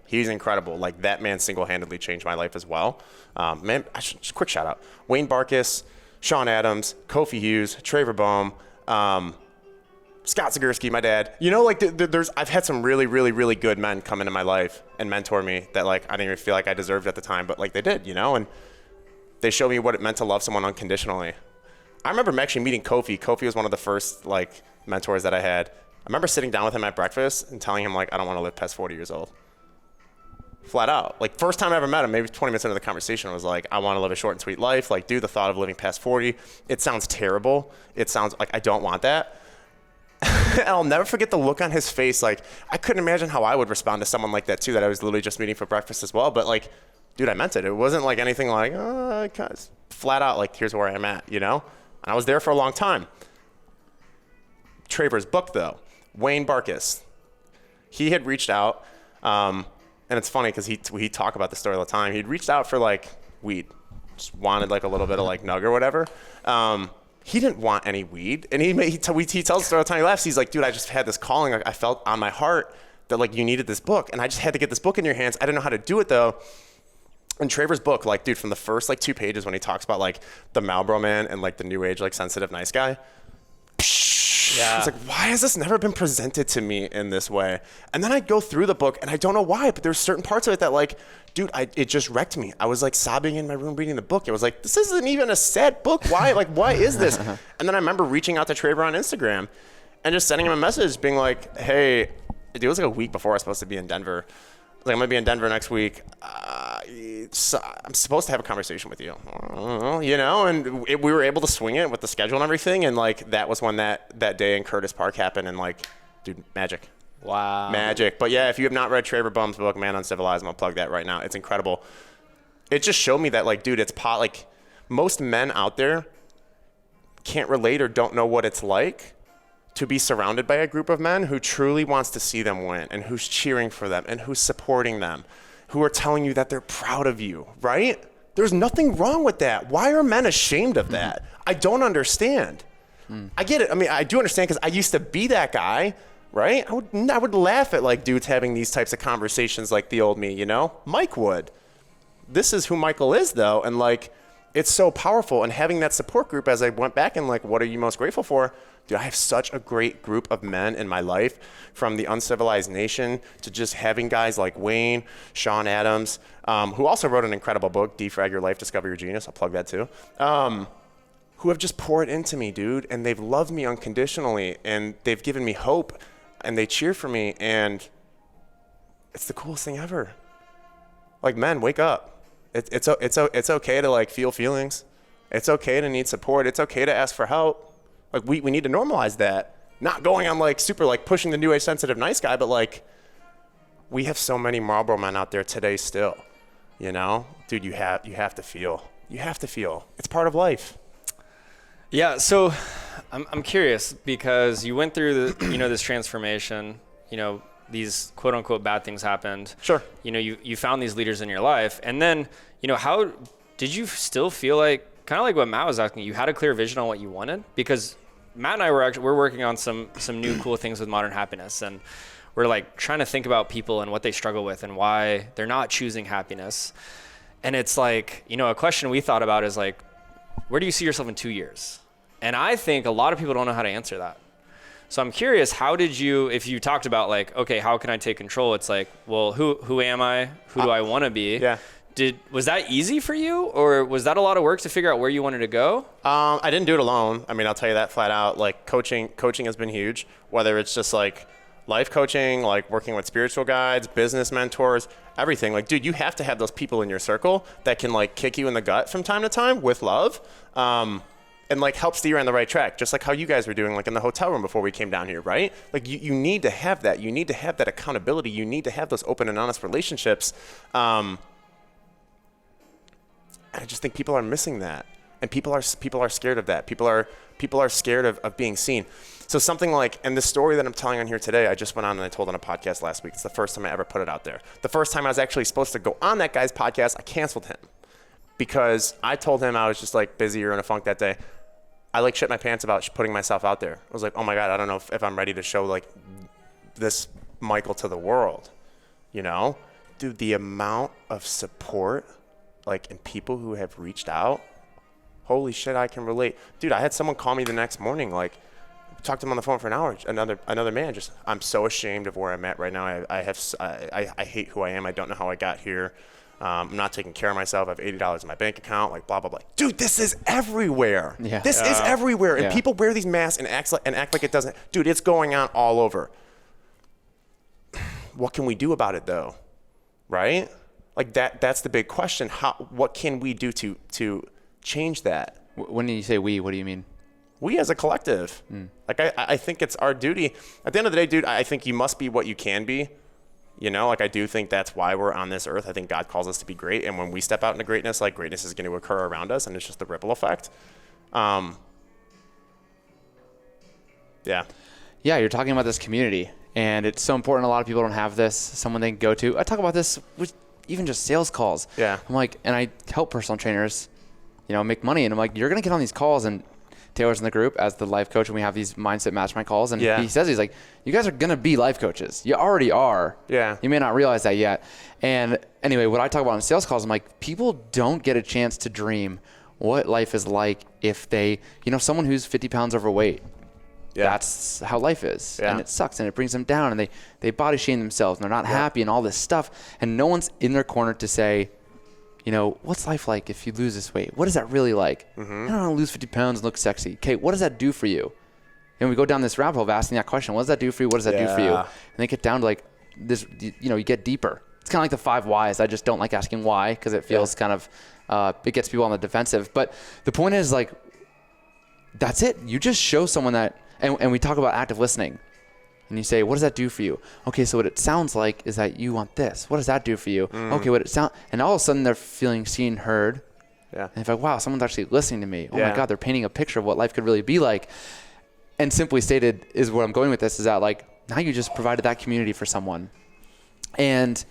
Like that man single-handedly changed my life as well. Man, just quick shout out. Wayne Barkus, Sean Adams, Kofi Hughes, Traver Boehm, Scott Zagurski, my dad. You know, like I've had some really, really, really good men come into my life and mentor me that like I didn't even feel like I deserved at the time, but like they did, you know, and they showed me what it meant to love someone unconditionally. I remember actually meeting Kofi. Kofi was one of the first like mentors that I had. I remember sitting down with him at breakfast and telling him like, I don't want to live past 40 years old. Flat out. Like first time I ever met him, maybe 20 minutes into the conversation, I was like, I want to live a short and sweet life. Like, dude, the thought of living past 40, it sounds terrible. It sounds like I don't want that. And I'll never forget the look on his face. Like, I couldn't imagine how I would respond to someone like that too, that I was literally just meeting for breakfast as well. But like, dude, I meant it. It wasn't like anything like, flat out, like, here's where I'm at, you know? And I was there for a long time. Traver's book, though, Wayne Barkus, he had reached out, and it's funny because he talk about the story all the time. He'd reached out for like weed, just wanted like a little bit of like nug or whatever. He didn't want any weed, and he tells the story all the time. He laughs. He's like, dude, I just had this calling. Like, I felt on my heart that like you needed this book, and I just had to get this book in your hands. I didn't know how to do it though. And Traver's book, like, dude, from the first like 2 pages when he talks about like the Marlboro Man and like the new age like sensitive nice guy. Yeah. It's like, why has this never been presented to me in this way? And then I go through the book, and I don't know why, but there's certain parts of it that like, dude, it just wrecked me. I was like sobbing in my room reading the book. It was like, this isn't even a sad book. Why? Like, why is this? And then I remember reaching out to Traver on Instagram and just sending him a message being like, hey, dude, it was like a week before I was supposed to be in Denver. I was like, I'm going to be in Denver next week. I'm supposed to have a conversation with you, you know, and we were able to swing it with the schedule and everything. And like, that was when that day in Curtis Park happened. And like, dude, magic. Wow. Magic. But yeah, if you have not read Traver Boehm's book, Man Uncivilized, I'm going to plug that right now. It's incredible. It just showed me that like, dude, like most men out there can't relate or don't know what it's like to be surrounded by a group of men who truly wants to see them win and who's cheering for them and who's supporting them, who are telling you that they're proud of you, right? There's nothing wrong with that. Why are men ashamed of that? I don't understand. I get it. I mean, I do understand because I used to be that guy, right? I would laugh at like dudes having these types of conversations like the old me, you know? Mike would. This is who Michael is though. And like, it's so powerful. And having that support group, as I went back and like, what are you most grateful for? Dude, I have such a great group of men in my life, from the Uncivilized Nation to just having guys like Wayne, Sean Adams, who also wrote an incredible book, Defrag Your Life, Discover Your Genius. I'll plug that too. Who have just poured into me, dude, and they've loved me unconditionally, and they've given me hope, and they cheer for me, and it's the coolest thing ever. Like, men, wake up. It's okay to like feel feelings. It's okay to need support. It's okay to ask for help. Like, we need to normalize that. Not going on like super like pushing the new age sensitive nice guy, but like, we have so many Marlboro men out there today still. You know, dude, you have to feel. You have to feel. It's part of life. Yeah. So I'm curious, because you went through this transformation, these quote unquote bad things happened. Sure. You found these leaders in your life, and then, how did you still feel like, kind of like what Matt was asking, you had a clear vision on what you wanted? Because Matt and I we're working on some new cool things with Modern Happiness, and we're like trying to think about people and what they struggle with and why they're not choosing happiness. And it's like, a question we thought about is like, where do you see yourself in 2 years? And I think a lot of people don't know how to answer that. So I'm curious, how did you, if you talked about like, okay, how can I take control? It's like, well, who am I? Who do I want to be? Yeah. Was that easy for you, or was that a lot of work to figure out where you wanted to go? I didn't do it alone. I mean, I'll tell you that flat out. Like, coaching has been huge, whether it's just like life coaching, like working with spiritual guides, business mentors, everything. Like, dude, you have to have those people in your circle that can like kick you in the gut from time to time with love. And like help steer you on the right track, just like how you guys were doing like in the hotel room before we came down here, right? Like, you need to have that. You need to have that accountability. You need to have those open and honest relationships. I just think people are missing that, and people are scared of that. People are scared of being seen. So something like, and the story that I'm telling on here today, I just went on and I told on a podcast last week. It's the first time I ever put it out there. The first time I was actually supposed to go on that guy's podcast, I canceled him because I told him I was just like busy or in a funk that day. I like shit my pants about putting myself out there. I was like, oh my God, I don't know if I'm ready to show like this Michael to the world, Dude, the amount of support, like, and people who have reached out, holy shit, I can relate. Dude, I had someone call me the next morning, like, talked to him on the phone for an hour, another man, just, I'm so ashamed of where I'm at right now. I hate who I am. I don't know how I got here. I'm not taking care of myself. I have $80 in my bank account, like blah, blah, blah. Dude, this is everywhere. Yeah. This is everywhere. And people wear these masks and act like it doesn't. Dude, it's going on all over. What can we do about it though? Right? Like that's the big question. What can we do to change that? When you say we, what do you mean? We as a collective. Like I think it's our duty. At the end of the day, dude, I think you must be what you can be. Like, I do think that's why we're on this earth. I think God calls us to be great. And when we step out into greatness, like, greatness is going to occur around us, and it's just the ripple effect. Yeah. Yeah, you're talking about this community, and it's so important. A lot of people don't have this, someone they can go to. I talk about this with even just sales calls. Yeah. I'm like, and I help personal trainers, make money. And I'm like, you're going to get on these calls, and Taylor's in the group as the life coach, and we have these mindset mastermind calls. And he says, he's like, you guys are going to be life coaches. You already are. Yeah. You may not realize that yet. And anyway, what I talk about in sales calls, I'm like, people don't get a chance to dream what life is like if they, someone who's 50 pounds overweight. Yeah. That's how life is. Yeah. And it sucks, and it brings them down, and they body shame themselves, and they're not happy and all this stuff. And no one's in their corner to say, what's life like if you lose this weight? What is that really like? Mm-hmm. I don't know, lose 50 pounds and look sexy. Okay, what does that do for you? And we go down this rabbit hole of asking that question. What does that do for you? What does that do for you? And they get down to like this, you get deeper. It's kind of like the 5 whys. I just don't like asking why, because it feels kind of, it gets people on the defensive. But the point is, like, that's it. You just show someone that, and we talk about active listening. And you say, what does that do for you? Okay, so what it sounds like is that you want this. What does that do for you? Okay, what it sound, and all of a sudden they're feeling seen, heard. Yeah. And they're like, wow, someone's actually listening to me. Oh my God, they're painting a picture of what life could really be like. And simply stated is where I'm going with this, is that like, now you just provided that community for someone. And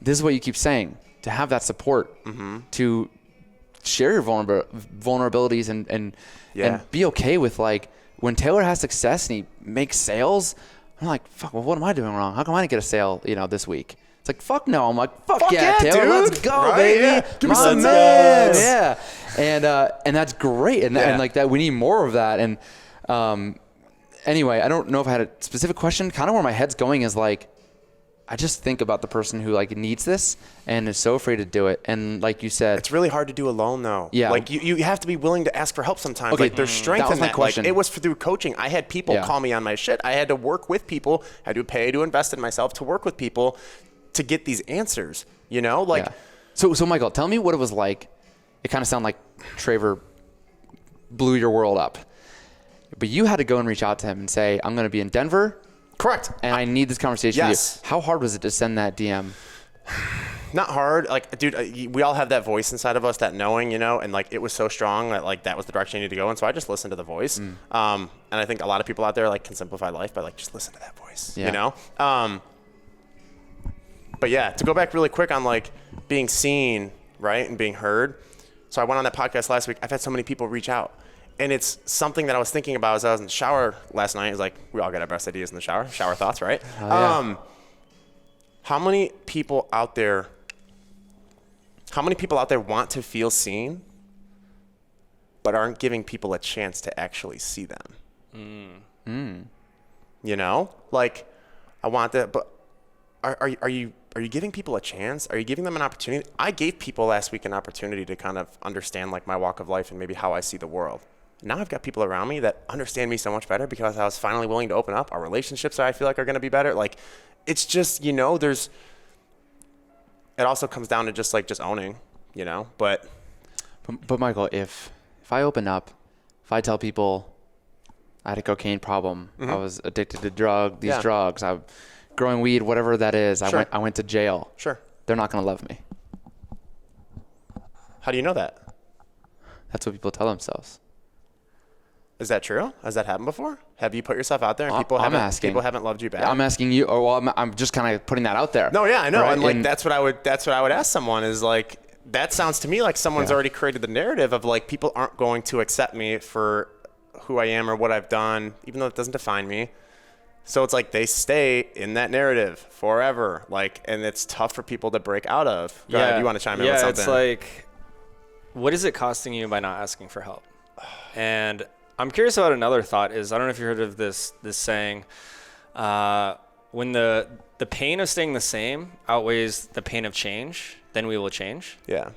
this is what you keep saying, to have that support, to share your vulnerabilities and be okay with, like, when Taylor has success and he makes sales, I'm like, fuck, well, what am I doing wrong? How come I didn't get a sale, this week? It's like, fuck no. I'm like, fuck Fuck yeah, yeah, Taylor, dude. let's go, Right? baby. Yeah. Give me My some man. nuts. Yeah. And that's great. And like that, we need more of that. And anyway, I don't know if I had a specific question. Kind of where my head's going is like, I just think about the person who like needs this and is so afraid to do it. And like you said, It's really hard to do alone, though. Yeah. Like you have to be willing to ask for help sometimes. Okay, Like there's strength that was in my that. question. Like it was through coaching. I had people Yeah. call me on my shit. I had to work with people. I had to pay to invest in myself to work with people to get these answers. You know, like. Yeah. So Michael, tell me what it was like. It kind of sounded like Traver blew your world up, but you had to go and reach out to him and say, I'm going to be in Denver. Correct. And I need this conversation Yes. with you. How hard was it to send that DM? Not hard. Like, dude, we all have that voice inside of us, that knowing, you know, and like it was so strong that like that was the direction I needed to go. And so I just listened to the voice. And I think a lot of people out there like can simplify life by like just listen to that voice, Yeah. you know? But yeah, to go back really quick on like being seen, right, and being heard. So I went on that podcast last week. I've had so many people reach out. And it's something that I was thinking about as I was in the shower last night. It's like, we all get our best ideas in the shower. Shower thoughts, right? Yeah. How many people out there want to feel seen, but aren't giving people a chance to actually see them? You know? Like, I want that, but are you giving people a chance? Are you giving them an opportunity? I gave people last week an opportunity to kind of understand like my walk of life and maybe how I see the world. Now I've got people around me that understand me so much better because I was finally willing to open up. Our relationships I feel like are going to be better. Like, it's just, you know, it also comes down to just owning, you know, but Michael, if I open up, if I tell people I had a cocaine problem, I was addicted to these drugs, I'm growing weed, whatever that is, Sure. I went to jail. Sure. They're not going to love me. How do you know that? That's what people tell themselves. Is that true? Has that happened before? Have you put yourself out there and I'm asking. people haven't loved you back? I'm asking you, or well, I'm just kind of putting that out there. No, yeah, I know. Right? And like, that's what I would ask someone is like, that sounds to me like someone's already created the narrative of like, people aren't going to accept me for who I am or what I've done, even though it doesn't define me. So it's like they stay in that narrative forever. Like, and it's tough for people to break out of. Go ahead, you want to chime in with something? It's like, what is it costing you by not asking for help? And I'm curious about another thought is, I don't know if you heard of this saying, when the pain of staying the same outweighs the pain of change, then we will change. Yeah.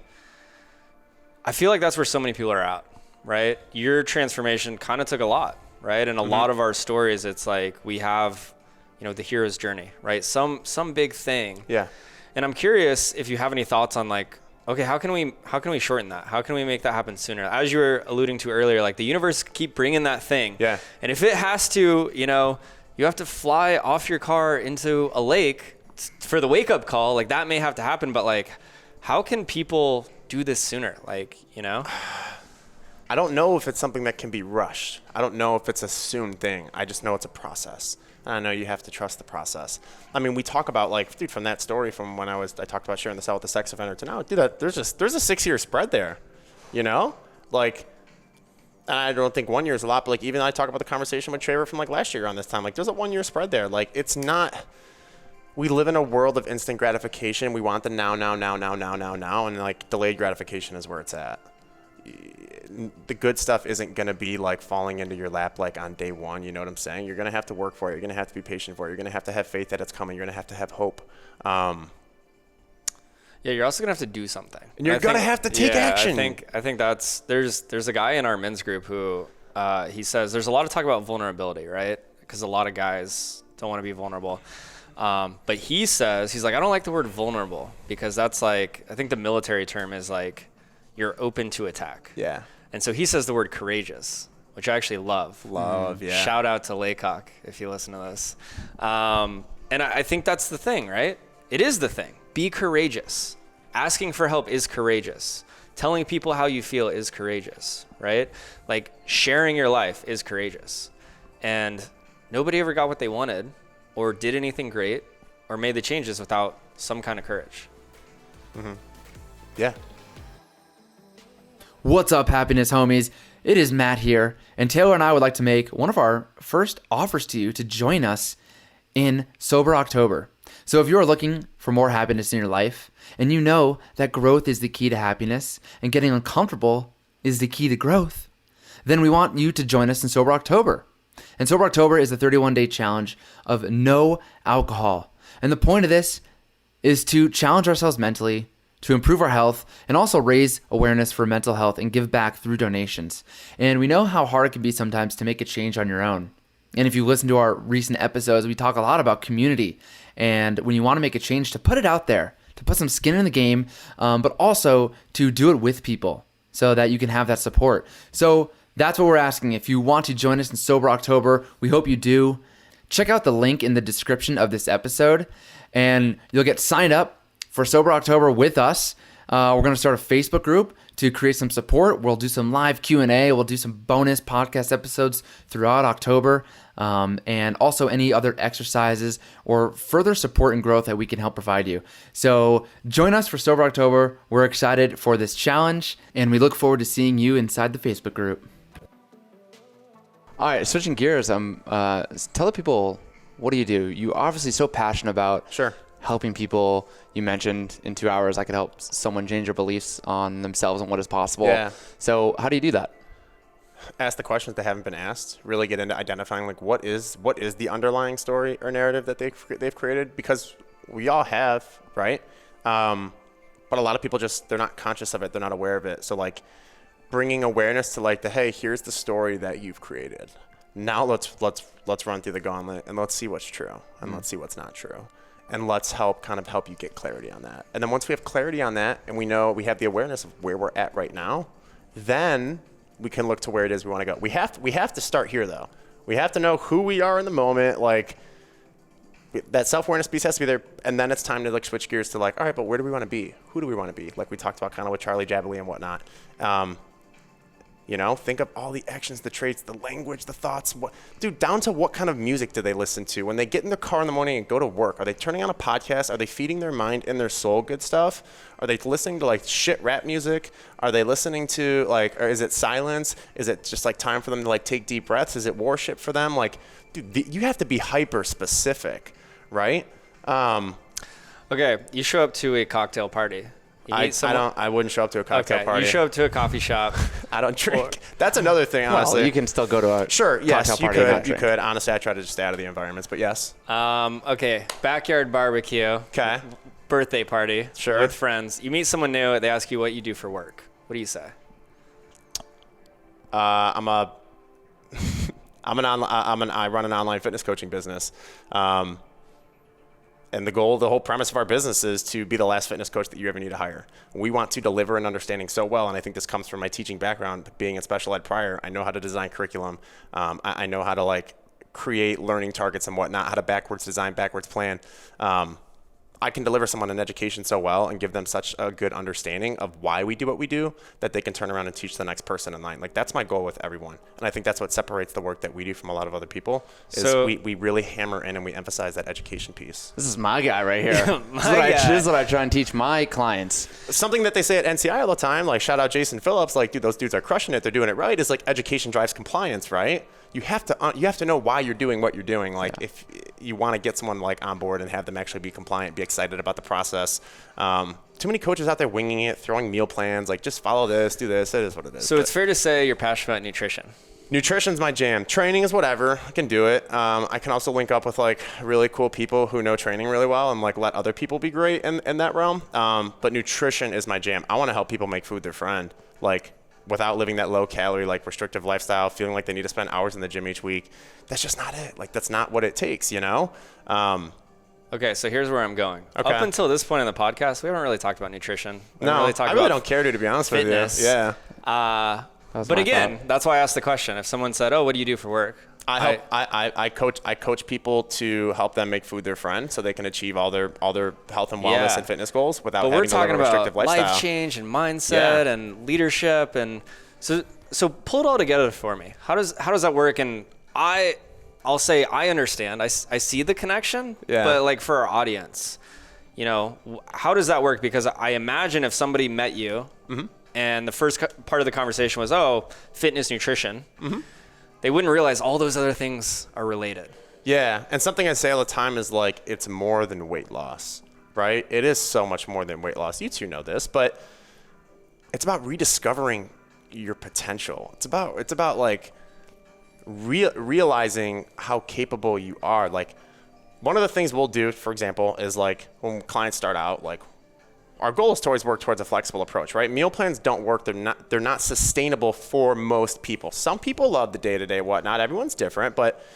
I feel like that's where so many people are at, right? Your transformation kind of took a lot, right? And a lot of our stories, it's like we have, you know, the hero's journey, right? Some big thing. Yeah. And I'm curious if you have any thoughts on like, okay, how can we shorten that? How can we make that happen sooner? As you were alluding to earlier, like the universe keep bringing that thing. Yeah. And if it has to, you know, you have to fly off your car into a lake for the wake up call, like that may have to happen, but like, how can people do this sooner? Like, you know? I don't know if it's something that can be rushed. I don't know if it's a soon thing. I just know it's a process. And I know you have to trust the process. I mean, we talk about like, dude, from that story from when I talked about sharing the cell with the sex offender to now, dude, there's a 6-year spread there, you know? Like, and I don't think 1 year is a lot, but like even I talk about the conversation with Traver from like last year around this time, like there's a 1 year spread there. Like it's not, we live in a world of instant gratification. We want the now, and like delayed gratification is where it's at. The good stuff isn't going to be like falling into your lap like on day one. You know what I'm saying? You're going to have to work for it. You're going to have to be patient for it. You're going to have faith that it's coming. You're going to have hope. Yeah, you're also going to have to do something. And you're going to have to take action. I think that's, there's a guy in our men's group who he says there's a lot of talk about vulnerability, right? Because a lot of guys don't want to be vulnerable. But he says, he's like, I don't like the word vulnerable because that's like, I think the military term is like, you're open to attack. Yeah. And so he says the word courageous, which I actually love. Yeah. Shout out to Laycock if you listen to this. And I think that's the thing, right? It is the thing. Be courageous. Asking for help is courageous. Telling people how you feel is courageous, right? Like sharing your life is courageous. And nobody ever got what they wanted or did anything great or made the changes without some kind of courage. Yeah. What's up, happiness homies? It is Matt here, and Taylor and I would like to make one of our first offers to you to join us in Sober October. So if you're looking for more happiness in your life, and you know that growth is the key to happiness, and getting uncomfortable is the key to growth, then we want you to join us in Sober October. And Sober October is a 31-day challenge of no alcohol. And the point of this is to challenge ourselves mentally, to improve our health, and also raise awareness for mental health and give back through donations. And we know how hard it can be sometimes to make a change on your own. And if you listen to our recent episodes, we talk a lot about community. And when you want to make a change, to put it out there, to put some skin in the game, but also to do it with people so that you can have that support. So that's what we're asking. If you want to join us in Sober October, we hope you do. Check out the link in the description of this episode, and you'll get signed up for Sober October with us. We're going to start a Facebook group to create some support. We'll do some live Q&A. We'll do some bonus podcast episodes throughout October, and also any other exercises or further support and growth that we can help provide you. So join us for Sober October. We're excited for this challenge, and we look forward to seeing you inside the Facebook group. All right, switching gears, tell the people, what do? You're obviously so passionate about Sure. helping people. You mentioned in 2 hours I could help someone change their beliefs on themselves and what is possible. Yeah. So how do you do that? Ask the questions that haven't been asked. Really get into identifying like what is the underlying story or narrative that they've created, because we all have, right? But a lot of people they're not conscious of it. They're not aware of it. So like bringing awareness to like hey, here's the story that you've created. Now let's run through the gauntlet and let's see what's true and let's see what's not true. And let's help you get clarity on that. And then once we have clarity on that and we know we have the awareness of where we're at right now, then we can look to where it is we want to go. We have to start here though. We have to know who we are in the moment. Like that self-awareness piece has to be there. And then it's time to like switch gears to like, all right, but where do we want to be? Who do we want to be? Like we talked about kind of with Charlie Jabley and whatnot. Think of all the actions, the traits, the language, the thoughts. Down to what kind of music do they listen to when they get in their car in the morning and go to work? Are they turning on a podcast? Are they feeding their mind and their soul good stuff? Are they listening to like shit rap music? Are they listening to or is it silence? Is it just like time for them to like take deep breaths? Is it worship for them? Like, dude, you have to be hyper specific, right? Okay, you show up to a cocktail party. I wouldn't show up to a cocktail party. You show up to a coffee shop. I don't drink. That's another thing, honestly. Well, you can still go to a sure. Yes, cocktail you party. could. You could. Honestly, I try to just stay out of the environments, but yes. Okay, backyard barbecue. Okay. Birthday party. Sure. With friends. You meet someone new. They ask you what you do for work. What do you say? I run an online fitness coaching business. And the whole premise of our business is to be the last fitness coach that you ever need to hire. We want to deliver an understanding so well, and I think this comes from my teaching background, being in special ed prior. I know how to design curriculum. I know how to create learning targets and whatnot, how to backwards design, backwards plan. I can deliver someone an education so well and give them such a good understanding of why we do what we do that they can turn around and teach the next person in line. Like that's my goal with everyone. And I think that's what separates the work that we do from a lot of other people is we really hammer in and we emphasize that education piece. This is my guy right here. This is what I try and teach my clients. Something that they say at NCI all the time, like shout out Jason Phillips, like dude, those dudes are crushing it. They're doing it right. Is like education drives compliance, right? You have to know why you're doing what you're doing. Like if you want to get someone like on board and have them actually be compliant, be excited about the process. Too many coaches out there winging it, throwing meal plans, like just follow this, do this. It is what it is. So it's fair to say you're passionate about nutrition. Nutrition's my jam. Training is whatever. I can do it. I can also link up with like really cool people who know training really well and like let other people be great in that realm. But nutrition is my jam. I want to help people make food their friend. Like without living that low calorie, like restrictive lifestyle, feeling like they need to spend hours in the gym each week. That's just not it. Like that's not what it takes, you know? Okay, so here's where I'm going. Okay. Up until this point in the podcast, we haven't really talked about nutrition. I really don't care to be honest fitness. with you. Yeah. But again, that's why I asked the question. If someone said, "Oh, what do you do for work?" I coach people to help them make food their friend so they can achieve all their health and wellness and fitness goals without having to live a restrictive lifestyle. Life change and mindset and leadership and so pull it all together for me. How does that work? And I'll say I understand. I see the connection, but like for our audience, how does that work? Because I imagine if somebody met you and the first part of the conversation was, fitness, nutrition, they wouldn't realize all those other things are related. Yeah, and something I say all the time is like, it's more than weight loss, right? It is so much more than weight loss. You two know this, but it's about rediscovering your potential. It's about like realizing how capable you are. Like, one of the things we'll do, for example, is like when clients start out, like, our goal is to always work towards a flexible approach, right? Meal plans don't work. They're not sustainable for most people. Some people love the day-to-day whatnot. Everyone's different, but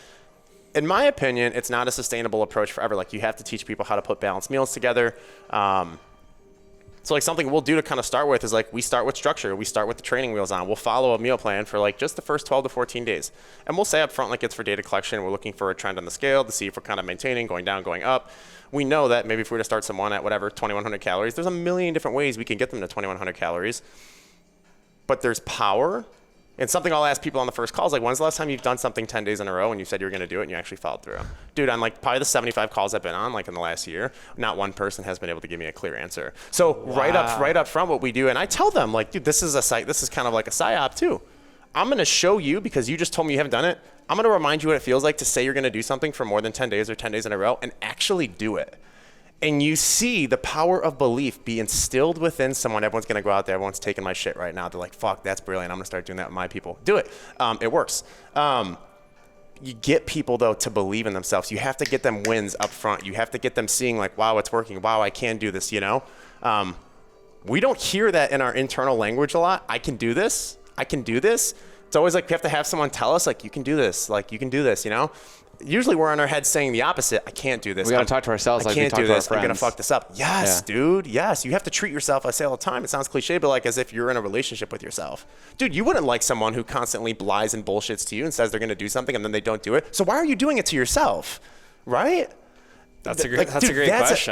in my opinion, it's not a sustainable approach forever. Like, you have to teach people how to put balanced meals together. So like something we'll do to kind of start with is like, we start with structure. We start with the training wheels on. We'll follow a meal plan for like just the first 12 to 14 days. And we'll say up front, like, it's for data collection. We're looking for a trend on the scale to see if we're kind of maintaining, going down, going up. We know that maybe if we were to start someone at whatever, 2,100 calories, there's a million different ways we can get them to 2,100 calories. But there's power. And something I'll ask people on the first call is like, when's the last time you've done something 10 days in a row and you said you were going to do it and you actually followed through? Dude, on like probably the 75 calls I've been on, like in the last year, not one person has been able to give me a clear answer. So right up front, what we do, and I tell them like, dude, this is kind of like a psyop too. I'm going to show you, because you just told me you haven't done it. I'm going to remind you what it feels like to say you're going to do something for more than 10 days or 10 days in a row and actually do it. And you see the power of belief be instilled within someone. Everyone's going to go out there. Everyone's taking my shit right now. They're like, fuck, that's brilliant. I'm going to start doing that with my people. Do it. It works. You get people, though, to believe in themselves. You have to get them wins up front. You have to get them seeing like, wow, it's working. Wow, I can do this, you know? We don't hear that in our internal language a lot. I can do this. I can do this. It's always like we have to have someone tell us, like, you can do this. Like, you can do this, you know? Usually we're in our head saying the opposite. I can't do this. We got to talk to ourselves like we talk to our friends. I'm going to fuck this up. Yes, dude. Yes. You have to treat yourself. I say all the time. It sounds cliche, but like as if you're in a relationship with yourself. Dude, you wouldn't like someone who constantly lies and bullshits to you and says they're going to do something and then they don't do it. So why are you doing it to yourself? Right? That's a great question.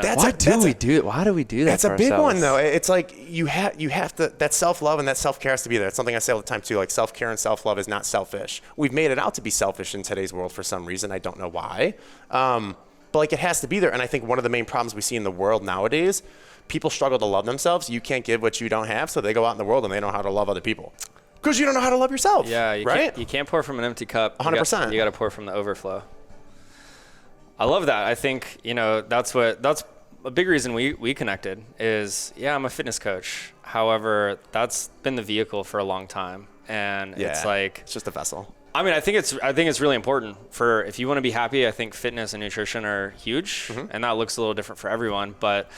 Why do we do that? That's a big one, though. It's like you have to, that self-love and that self-care has to be there. It's something I say all the time too. Like, self-care and self-love is not selfish. We've made it out to be selfish in today's world for some reason. I don't know why. But like, it has to be there. And I think one of the main problems we see in the world nowadays, people struggle to love themselves. You can't give what you don't have, so they go out in the world and they know how to love other people. Because you don't know how to love yourself. Yeah, you can't pour from an empty cup. 100%. You got to pour from the overflow. I love that. I think, that's a big reason we connected is, I'm a fitness coach. However, that's been the vehicle for a long time. And it's like, it's just a vessel. I mean, I think it's really important for, if you want to be happy, I think fitness and nutrition are huge, and that looks a little different for everyone, but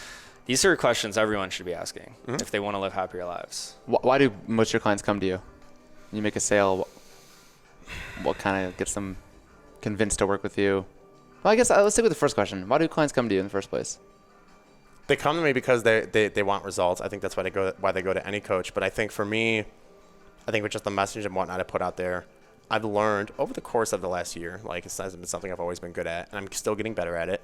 these are questions everyone should be asking if they want to live happier lives. Why do most of your clients come to you? You make a sale, what kind of gets them convinced to work with you? Well, I guess let's stick with the first question. Why do clients come to you in the first place? They come to me because they want results. I think that's why they go to any coach. But I think for me, I think with just the message and whatnot I put out there, I've learned over the course of the last year, like, it hasn't been something I've always been good at, and I'm still getting better at it.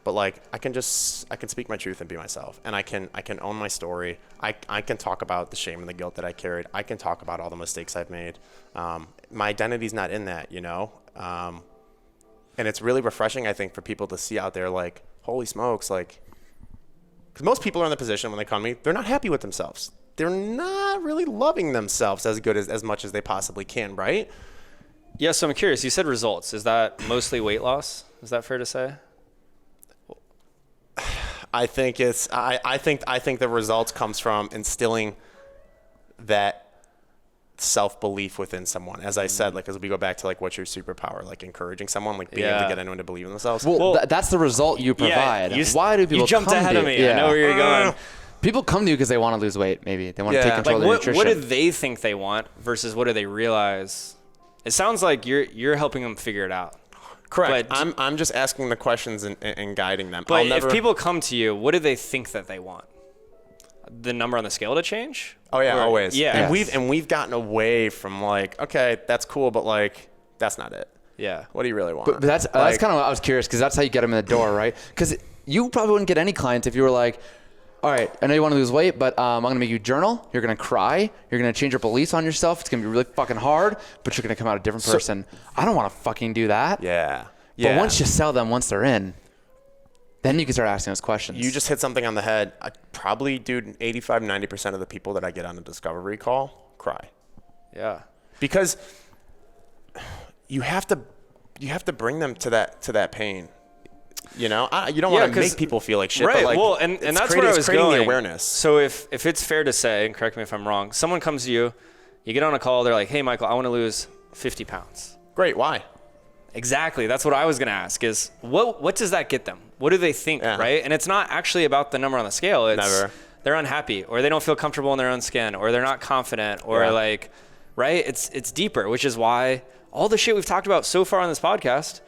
But like, I can speak my truth and be myself, and I can own my story. I can talk about the shame and the guilt that I carried. I can talk about all the mistakes I've made. My identity's not in that, And it's really refreshing, I think, for people to see out there, like, holy smokes, like, because most people are in the position when they come to me, they're not happy with themselves. They're not really loving themselves as much as they possibly can, right? Yeah, so I'm curious. You said results. Is that mostly weight loss? Is that fair to say? I think the results comes from instilling that self-belief within someone. As I said, like, as we go back to like, what's your superpower? Like, encouraging someone, like being able to get anyone to believe in themselves. Well, that's the result you provide. Why do people come to you? You jumped ahead of me. I know where you're going. People come to you because they want to lose weight. Maybe they want to take control of their nutrition. What do they think they want versus what do they realize? It sounds like you're helping them figure it out. Correct. But I'm just asking the questions and guiding them. But if people come to you, what do they think that they want? The number on the scale to change? Oh yeah, always. Yeah. And we've gotten away from like, okay, that's cool, but like, that's not it. Yeah. What do you really want? But that's kind of what I was curious, because that's how you get them in the door, right? Because you probably wouldn't get any client if you were like, all right, I know you want to lose weight, but I'm going to make you journal. You're going to cry. You're going to change your beliefs on yourself. It's going to be really fucking hard, but you're going to come out a different person. I don't want to fucking do that. Yeah. But once you sell them, once they're in, then you can start asking those questions. You just hit something on the head. Probably, dude, 85, 90% of the people that I get on a discovery call cry. Yeah. Because you have to you have to bring them to that pain. You know, you don't want to make people feel like shit. Right. But like, well, and that's where I was creating going. the awareness. So if it's fair to say, and correct me if I'm wrong, someone comes to you, you get on a call, they're like, hey, Michael, I want to lose 50 pounds. Great. Why? Exactly. That's what I was going to ask is what does that get them? What do they think, right? And it's not actually about the number on the scale. It's Never. They're unhappy, or they don't feel comfortable in their own skin, or they're not confident, or like, right? It's deeper, which is why all the shit we've talked about so far on this podcast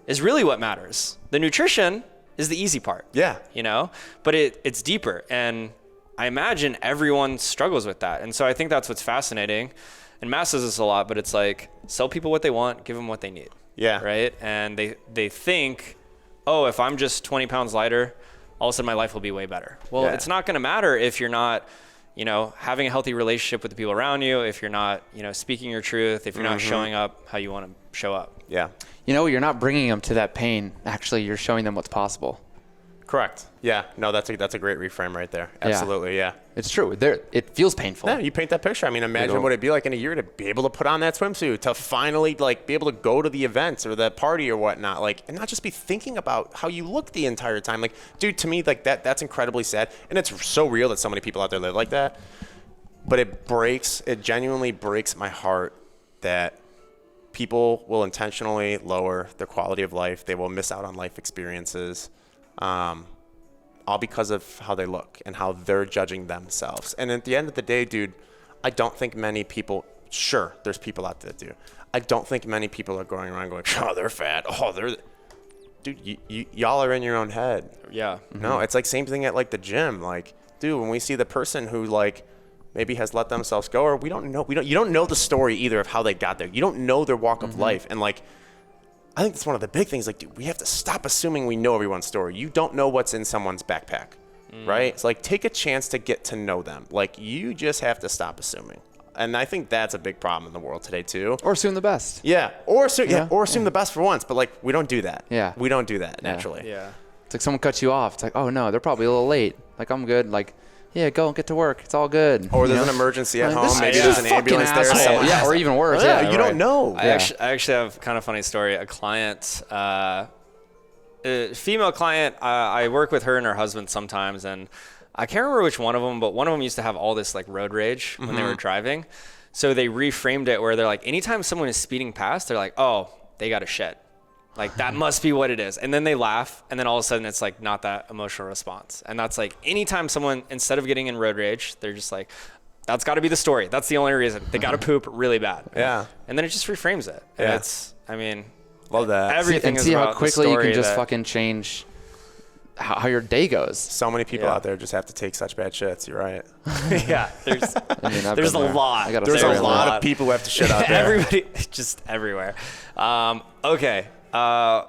is really what matters. The nutrition is the easy part. Yeah. You know, but it's deeper. And I imagine everyone struggles with that. And so I think that's what's fascinating. And Matt says this a lot, but it's like, sell people what they want, give them what they need. Yeah. Right. And they think, oh, if I'm just 20 pounds lighter, all of a sudden my life will be way better. Well, it's not going to matter if you're not, you know, having a healthy relationship with the people around you, if you're not, you know, speaking your truth, if you're not showing up how you want to show up. Yeah. You know, you're not bringing them to that pain. Actually, you're showing them what's possible. Correct. Yeah. No, that's a great reframe right there. Absolutely. Yeah. It's true. It feels painful. Yeah, you paint that picture. I mean, imagine what it'd be like in a year to be able to put on that swimsuit, to finally like be able to go to the events or the party or whatnot, like, and not just be thinking about how you look the entire time. Like, dude, to me, like that's incredibly sad, and it's so real that so many people out there live like that. But it genuinely breaks my heart that people will intentionally lower their quality of life. They will miss out on life experiences. All because of how they look and how they're judging themselves. And at the end of the day, dude, I don't think many people, sure, there's people out there that do. I don't think many people are going around going, oh, they're fat. Oh, they're, dude, y'all are in your own head. Yeah. No, it's like same thing at like the gym. Like, dude, when we see the person who like maybe has let themselves go, or you don't know the story either of how they got there. You don't know their walk of life. And like, I think that's one of the big things. Like, dude, we have to stop assuming we know everyone's story. You don't know what's in someone's backpack, right? It's like, take a chance to get to know them. Like, you just have to stop assuming. And I think that's a big problem in the world today too. Or assume the best. Yeah. Or assume the best for once. But like, we don't do that. Yeah. We don't do that naturally. Yeah. It's like someone cuts you off. It's like, oh no, they're probably a little late. Like, I'm good. Like, yeah, go and get to work. It's all good. Or there's an emergency at home. Maybe this there's an fucking ambulance there. asshole. Someone Yeah, has or to- even worse. Yeah, Yeah, you don't know. I actually have kind of funny story. A client, female client, I work with her and her husband sometimes, and I can't remember which one of them, but one of them used to have all this like road rage when they were driving. So they reframed it where they're like, anytime someone is speeding past, they're like, oh, they got a shit. Like, that must be what it is. And then they laugh, and then all of a sudden it's like not that emotional response. And that's like, anytime someone, instead of getting in road rage, they're just like, that's got to be the story. That's the only reason. They got to poop really bad. Yeah. And then it just reframes it. And it's, I mean, Love that. everything And is see about how quickly the you story can just that- fucking change how your day goes. So many people out there just have to take such bad shits. You're right. Yeah, there's I mean, I've there's a been there. lot. I got a There's story a on lot that. of people who have to shit out there. Everybody, just everywhere. Okay, kind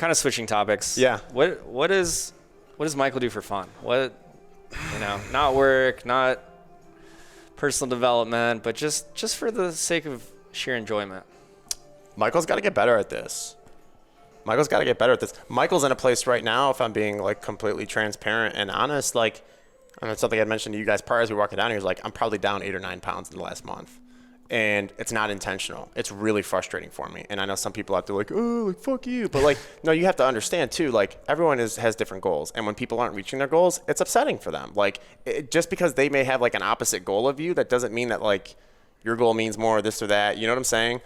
of switching topics. Yeah. What does Michael do for fun? What, not work, not personal development, but just for the sake of sheer enjoyment. Michael's got to get better at this. Michael's in a place right now, if I'm being like completely transparent and honest, like, and it's something I mentioned to you guys prior as we were walking down here, is like, I'm probably down 8 or 9 pounds in the last month. And it's not intentional. It's really frustrating for me. And I know some people out there like, oh, like, fuck you. But like, no, you have to understand too, like, everyone has different goals. And when people aren't reaching their goals, it's upsetting for them. Like, just because they may have like an opposite goal of you, that doesn't mean that like your goal means more this or that. You know what I'm saying?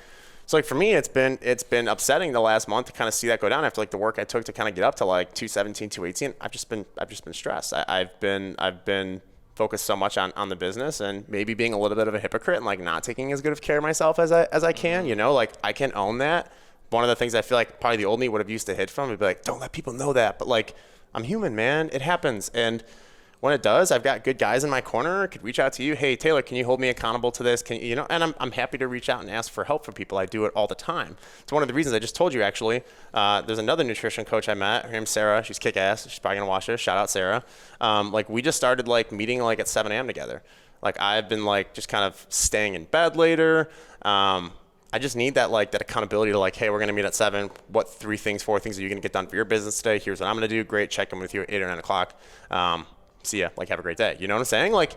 So like for me, it's been upsetting the last month to kind of see that go down after like the work I took to kind of get up to like 217, 218. I've just been stressed. I've been focused so much on the business and maybe being a little bit of a hypocrite and like not taking as good of care of myself as I can, like I can own that. One of the things I feel like probably the old me would have used to hid from would be like, don't let people know that. But like, I'm human, man. It happens. And when it does, I've got good guys in my corner. I could reach out to you. Hey, Taylor, can you hold me accountable to this? Can you, and I'm happy to reach out and ask for help from people. I do it all the time. It's one of the reasons I just told you, actually. There's another nutrition coach I met. Her name's Sarah. She's kick-ass. She's probably going to watch this. Shout out, Sarah. Like, we just started, like, meeting, like, at 7 a.m. together. Like, I've been, like, just kind of staying in bed later. I just need that, like, that accountability to, like, hey, we're going to meet at 7. What 4 things are you going to get done for your business today? Here's what I'm going to do. Great. Check in with you at 8 or 9 o'clock. See ya. Like, have a great day. You know what I'm saying? Like,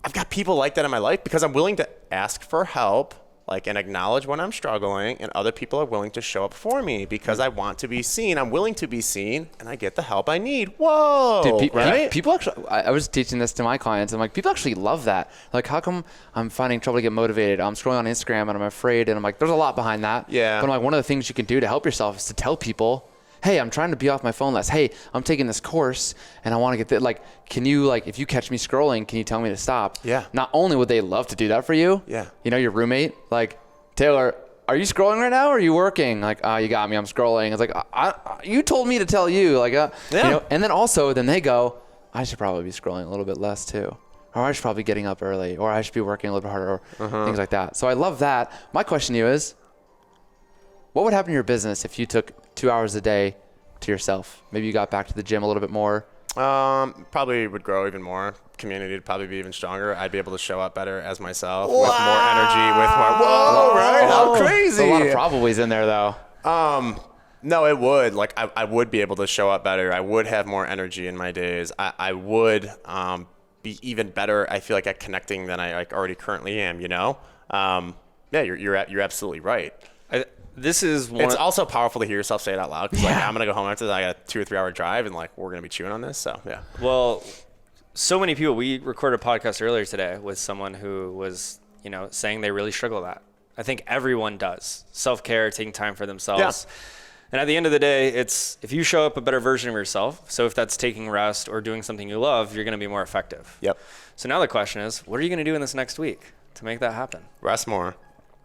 I've got people like that in my life because I'm willing to ask for help like, and acknowledge when I'm struggling, and other people are willing to show up for me because I want to be seen. I'm willing to be seen, and I get the help I need. Whoa, Dude, right? people actually, I was teaching this to my clients. I'm like, people actually love that. Like, how come I'm finding trouble to get motivated? I'm scrolling on Instagram and I'm afraid, and I'm like, there's a lot behind that. Yeah. But I'm like, one of the things you can do to help yourself is to tell people, hey, I'm trying to be off my phone less. Hey, I'm taking this course and I want to get this. Like, can you, like, if you catch me scrolling, can you tell me to stop? Yeah. Not only would they love to do that for you, Yeah. you know, your roommate, like, Taylor, are you scrolling right now or are you working? Like, oh, you got me, I'm scrolling. It's like, you told me to tell you. Like, Yeah. you know, and then also, then they go, I should probably be scrolling a little bit less too. Or I should probably be getting up early. Or I should be working a little bit harder. Or things like that. So I love that. My question to you is, what would happen to your business if you took 2 hours a day to yourself? Maybe you got back to the gym a little bit more. Probably would grow even more. Community would probably be even stronger. I'd be able to show up better as myself with more energy, with more. Whoa, right? How crazy! There's a lot of probablys in there, though. No, it would. Like, I would be able to show up better. I would have more energy in my days. I would be even better, I feel like, at connecting than I like already currently am, you know? Yeah, you're absolutely right. This is one. It's also powerful to hear yourself say it out loud because, like, I'm going to go home after that. I got a 2 or 3 hour drive, and, like, we're going to be chewing on this. So, yeah. Well, so many people. We recorded a podcast earlier today with someone who was, you know, saying they really struggle with that. I think everyone does. Self-care, taking time for themselves. Yeah. And at the end of the day, it's if you show up a better version of yourself, so if that's taking rest or doing something you love, you're going to be more effective. Yep. So now the question is, what are you going to do in this next week to make that happen? Rest more.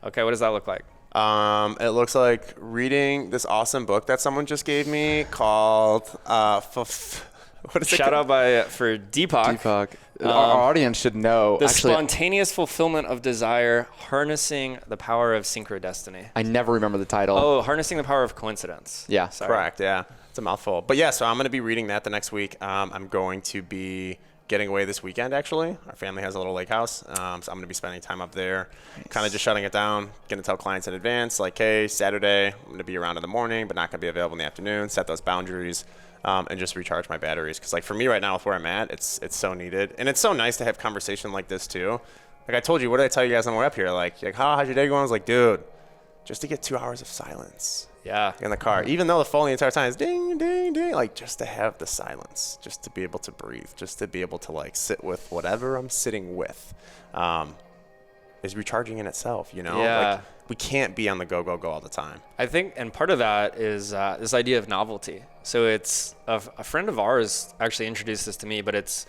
Okay, what does that look like? It looks like reading this awesome book that someone just gave me called what is it Shout called? out for Deepak. Deepak. Our audience should know. The Actually, Spontaneous Fulfillment of Desire, Harnessing the Power of Synchrodestiny. I never remember the title. Oh, Harnessing the Power of Coincidence. Yeah. Sorry. Correct. Yeah, it's a mouthful. But yeah, so I'm going to be reading that the next week. I'm going to be getting away this weekend. Actually, our family has a little lake house, so I'm going to be spending time up there, kind of just shutting it down. Going to tell clients in advance, like, hey, Saturday I'm going to be around in the morning, but not going to be available in the afternoon. Set those boundaries. And just recharge my batteries. Because, like, for me right now with where I'm at, it's so needed. And it's so nice to have conversation like this, too. Like I told you, what did I tell you guys on the way up here? Like how's your day going? I was like, dude, just to get 2 hours of silence Yeah. in the car. Even though the phone the entire time is ding, ding, ding. Like, just to have the silence. Just to be able to breathe. Just to be able to, like, sit with whatever I'm sitting with. Is recharging in itself, you know? Yeah. Like, we can't be on the go all the time. I think, and part of that is this idea of novelty. So it's a friend of ours actually introduced this to me, but it's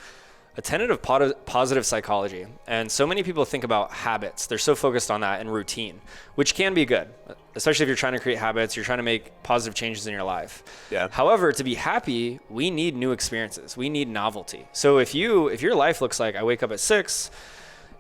a tenet of positive psychology. And so many people think about habits. They're so focused on that and routine, which can be good, especially if you're trying to create habits, you're trying to make positive changes in your life. Yeah. However, to be happy, we need new experiences. We need novelty. So if your life looks like I wake up at 6,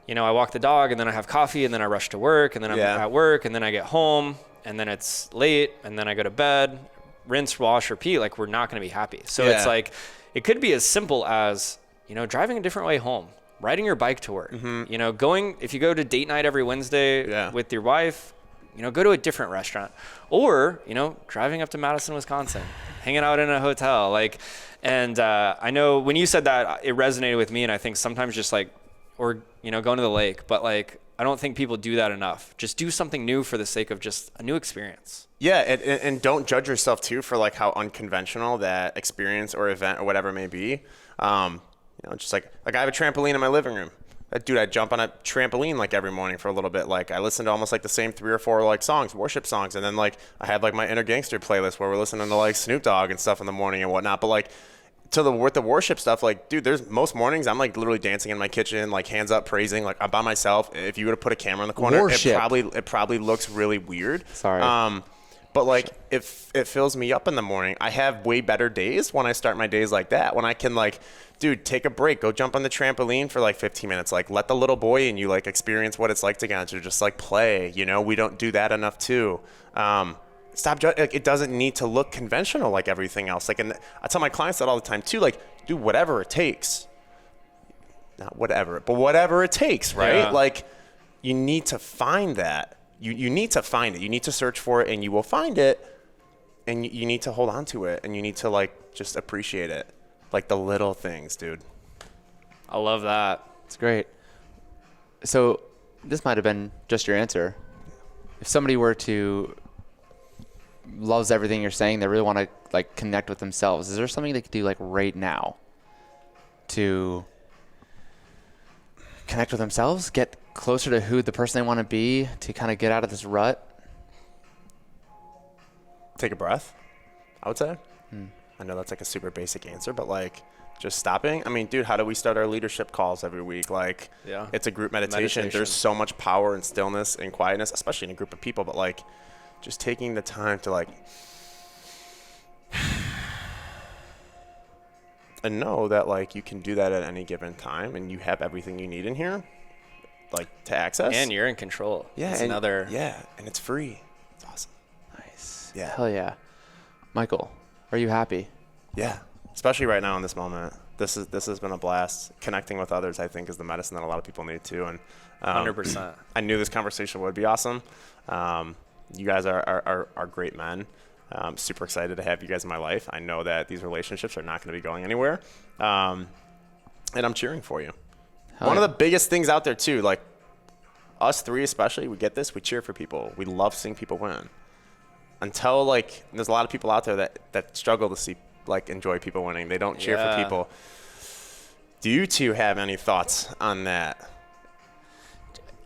you know, I walk the dog and then I have coffee and then I rush to work and then I'm at work and then I get home and then it's late and then I go to bed, rinse, wash, repeat, like we're not going to be happy. So it's like, it could be as simple as, you know, driving a different way home, riding your bike to work, you know, if you go to date night every Wednesday with your wife, you know, go to a different restaurant or, you know, driving up to Madison, Wisconsin, hanging out in a hotel. Like, and I know when you said that, it resonated with me. And I think sometimes just like, or, you know, going to the lake, but like, I don't think people do that enough. Just do something new for the sake of just a new experience. Yeah, and don't judge yourself too for like how unconventional that experience or event or whatever it may be. You know, just like I have a trampoline in my living room. Dude, I jump on a trampoline like every morning for a little bit. Like I listen to almost like the same 3 or 4 like songs, worship songs, and then like I have like my Inner Gangster playlist where we're listening to like Snoop Dogg and stuff in the morning and whatnot. But like with the worship stuff, like, dude, there's most mornings I'm like literally dancing in my kitchen, like hands up, praising, like I'm by myself. If you were to put a camera in the corner, it probably looks really weird. Sorry. But like if it fills me up in the morning, I have way better days when I start my days like that. When I can like, dude, take a break, go jump on the trampoline for like 15 minutes, like let the little boy in you like experience what it's like to get to just like play. You know, we don't do that enough too. Stop judging. Like, it doesn't need to look conventional like everything else. Like, and I tell my clients that all the time too. Like, do whatever it takes. Not whatever, but whatever it takes, right? Yeah. Like, you need to find that. You need to find it. You need to search for it, and you will find it. And you need to hold on to it, and you need to like just appreciate it, like the little things, dude. I love that. It's great. So this might have been just your answer, if somebody were to loves everything you're saying, they really want to like connect with themselves, is there something they could do like right now to connect with themselves, get closer to who the person they want to be, to kind of get out of this rut? Take a breath, I would say. I know that's like a super basic answer, but like just stopping. I mean, dude, how do we start our leadership calls every week? Like, Yeah. it's a group meditation. There's so much power and stillness and quietness, especially in a group of people, but like just taking the time to like, and know that like you can do that at any given time and you have everything you need in here, like to access. And you're in control. Yeah. It's and, another. yeah. And it's free. It's awesome. Nice. Yeah. Hell yeah. Michael, are you happy? Yeah. Especially right now in this moment. This has been a blast. Connecting with others, I think, is the medicine that a lot of people need too. And 100%. I knew this conversation would be awesome. You guys are great men. I'm super excited to have you guys in my life. I know that these relationships are not going to be going anywhere. And I'm cheering for you. One of the biggest things out there too, like us three especially, we get this, we cheer for people. We love seeing people win. Until like, there's a lot of people out there that struggle to see, like, enjoy people winning. They don't cheer for people. Do you two have any thoughts on that?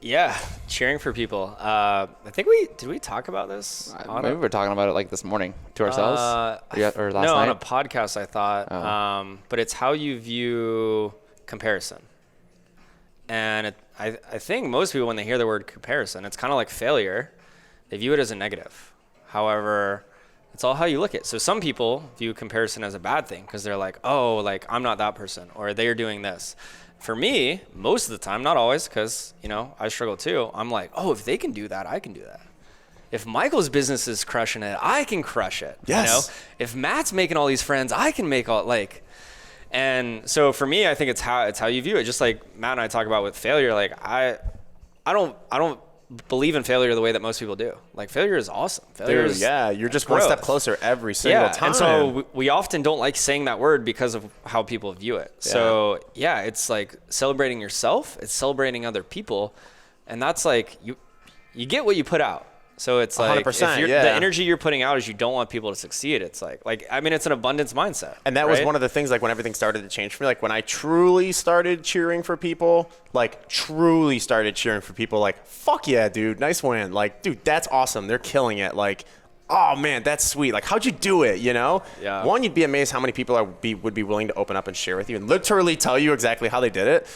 Yeah, cheering for people. I think did we talk about this? Maybe we were talking about it like this morning to ourselves or last no, night. on a podcast I thought. But it's how you view comparison. And I think most people, when they hear the word comparison, it's kind of like failure. They view it as a negative. However, it's all how you look at it. So some people view comparison as a bad thing because they're like, oh, like I'm not that person, or they're doing this. For me, most of the time, not always, because, you know, I struggle too. I'm like, oh, if they can do that, I can do that. If Michael's business is crushing it, I can crush it. Yes. You know? If Matt's making all these friends, I can make all, like, and so for me, I think it's how you view it. Just like Matt and I talk about with failure, like I don't believe in failure the way that most people do. Like, failure is awesome. Failure is you're just one step closer every single time. And so we often don't like saying that word because of how people view it. Yeah. So yeah, it's like celebrating yourself, it's celebrating other people, and that's like you get what you put out. So it's like 100%, if the energy you're putting out is you don't want people to succeed. It's like I mean, it's an abundance mindset. And that was one of the things, like when everything started to change for me, like when I truly started cheering for people, like fuck yeah, dude, nice win. Like, dude, that's awesome. They're killing it. Like, oh man, that's sweet. Like, how'd you do it? You know? Yeah. One, you'd be amazed how many people would be willing to open up and share with you and literally tell you exactly how they did it.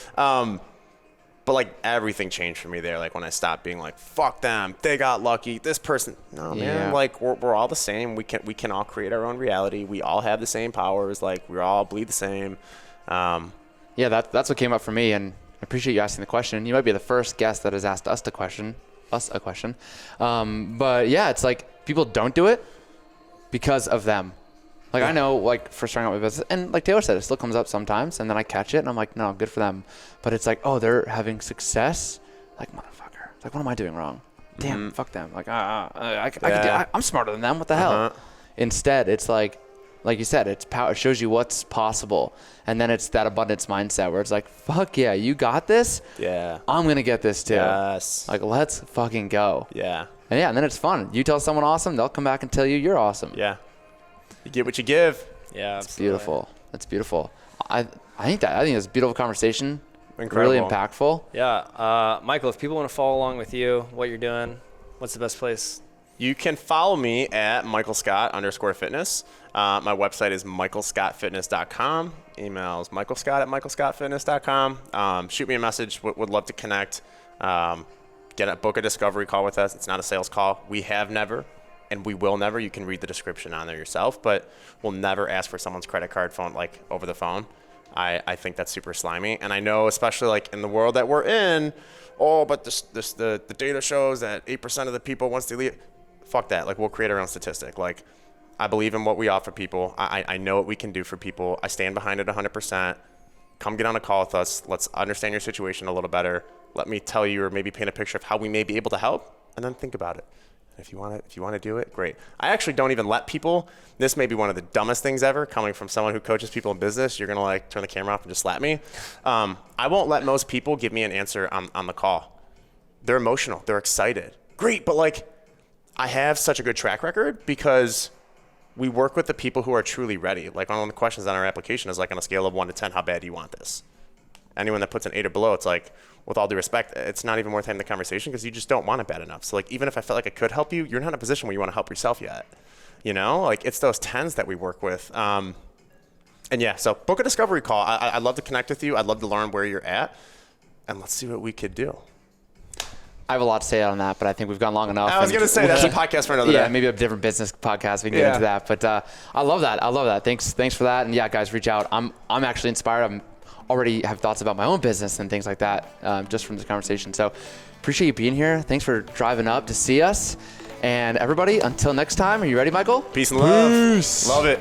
But like everything changed for me there. Like when I stopped being like, fuck them, they got lucky, this person. No, man, like we're all the same. We can all create our own reality. We all have the same powers. Like we all bleed the same. Yeah, that's what came up for me, and I appreciate you asking the question. You might be the first guest that has asked us a question. But yeah, it's like people don't do it because of them. Like, I know, like, for starting out my business, and like Taylor said, it still comes up sometimes, and then I catch it, and I'm like, no, good for them. But it's like, oh, they're having success? Like, motherfucker. Like, what am I doing wrong? Damn, fuck them. Like, I'm smarter than them. What the hell? Instead, it's like you said, it's power. It shows you what's possible. And then it's that abundance mindset where it's like, fuck yeah, you got this? Yeah. I'm going to get this too. Yes. Like, let's fucking go. Yeah. And then it's fun. You tell someone awesome, they'll come back and tell you you're awesome. Yeah. You get what you give. Yeah, it's beautiful. That's beautiful. I think it's a beautiful conversation. Incredible. Really impactful. Yeah. Michael, if people want to follow along with you, what you're doing, what's the best place? You can follow me at michaelscott_fitness. My website is michaelscottfitness.com. Emails michaelscott@michaelscottfitness.com. Shoot me a message. Would love to connect. Book a discovery call with us. It's not a sales call. We have never. And we will never. You can read the description on there yourself, but we'll never ask for someone's credit card phone, like over the phone. I think that's super slimy. And I know, especially like in the world that we're in, but the data shows that 8% of the people once they leave. Fuck that. Like, we'll create our own statistic. Like, I believe in what we offer people. I know what we can do for people. I stand behind it 100%. Come get on a call with us. Let's understand your situation a little better. Let me tell you, or maybe paint a picture of how we may be able to help, and then think about it. If you want to do it, great. I actually don't even let people. This may be one of the dumbest things ever, coming from someone who coaches people in business. You're gonna like turn the camera off and just slap me. I won't let most people give me an answer on the call. They're emotional. They're excited. Great, but like, I have such a good track record because we work with the people who are truly ready. Like one of the questions on our application is like, on a scale of 1 to 10, how bad do you want this? Anyone that puts an 8 or below, it's like, with all due respect, it's not even worth having the conversation because you just don't want it bad enough. So like, even if I felt like I could help you, you're not in a position where you want to help yourself yet. You know, like it's those 10s that we work with. And yeah, so book a discovery call. I'd love to connect with you. I'd love to learn where you're at, and let's see what we could do. I have a lot to say on that, but I think we've gone long enough. I was going to say that's a podcast for another day. Yeah, maybe a different business podcast. We can get into that. But I love that. Thanks for that. And yeah, guys, reach out. I'm actually inspired. I'm already have thoughts about my own business and things like that just from this conversation. So appreciate you being here. Thanks for driving up to see us. And everybody, until next time, are you ready, Michael? Peace and love. Love it.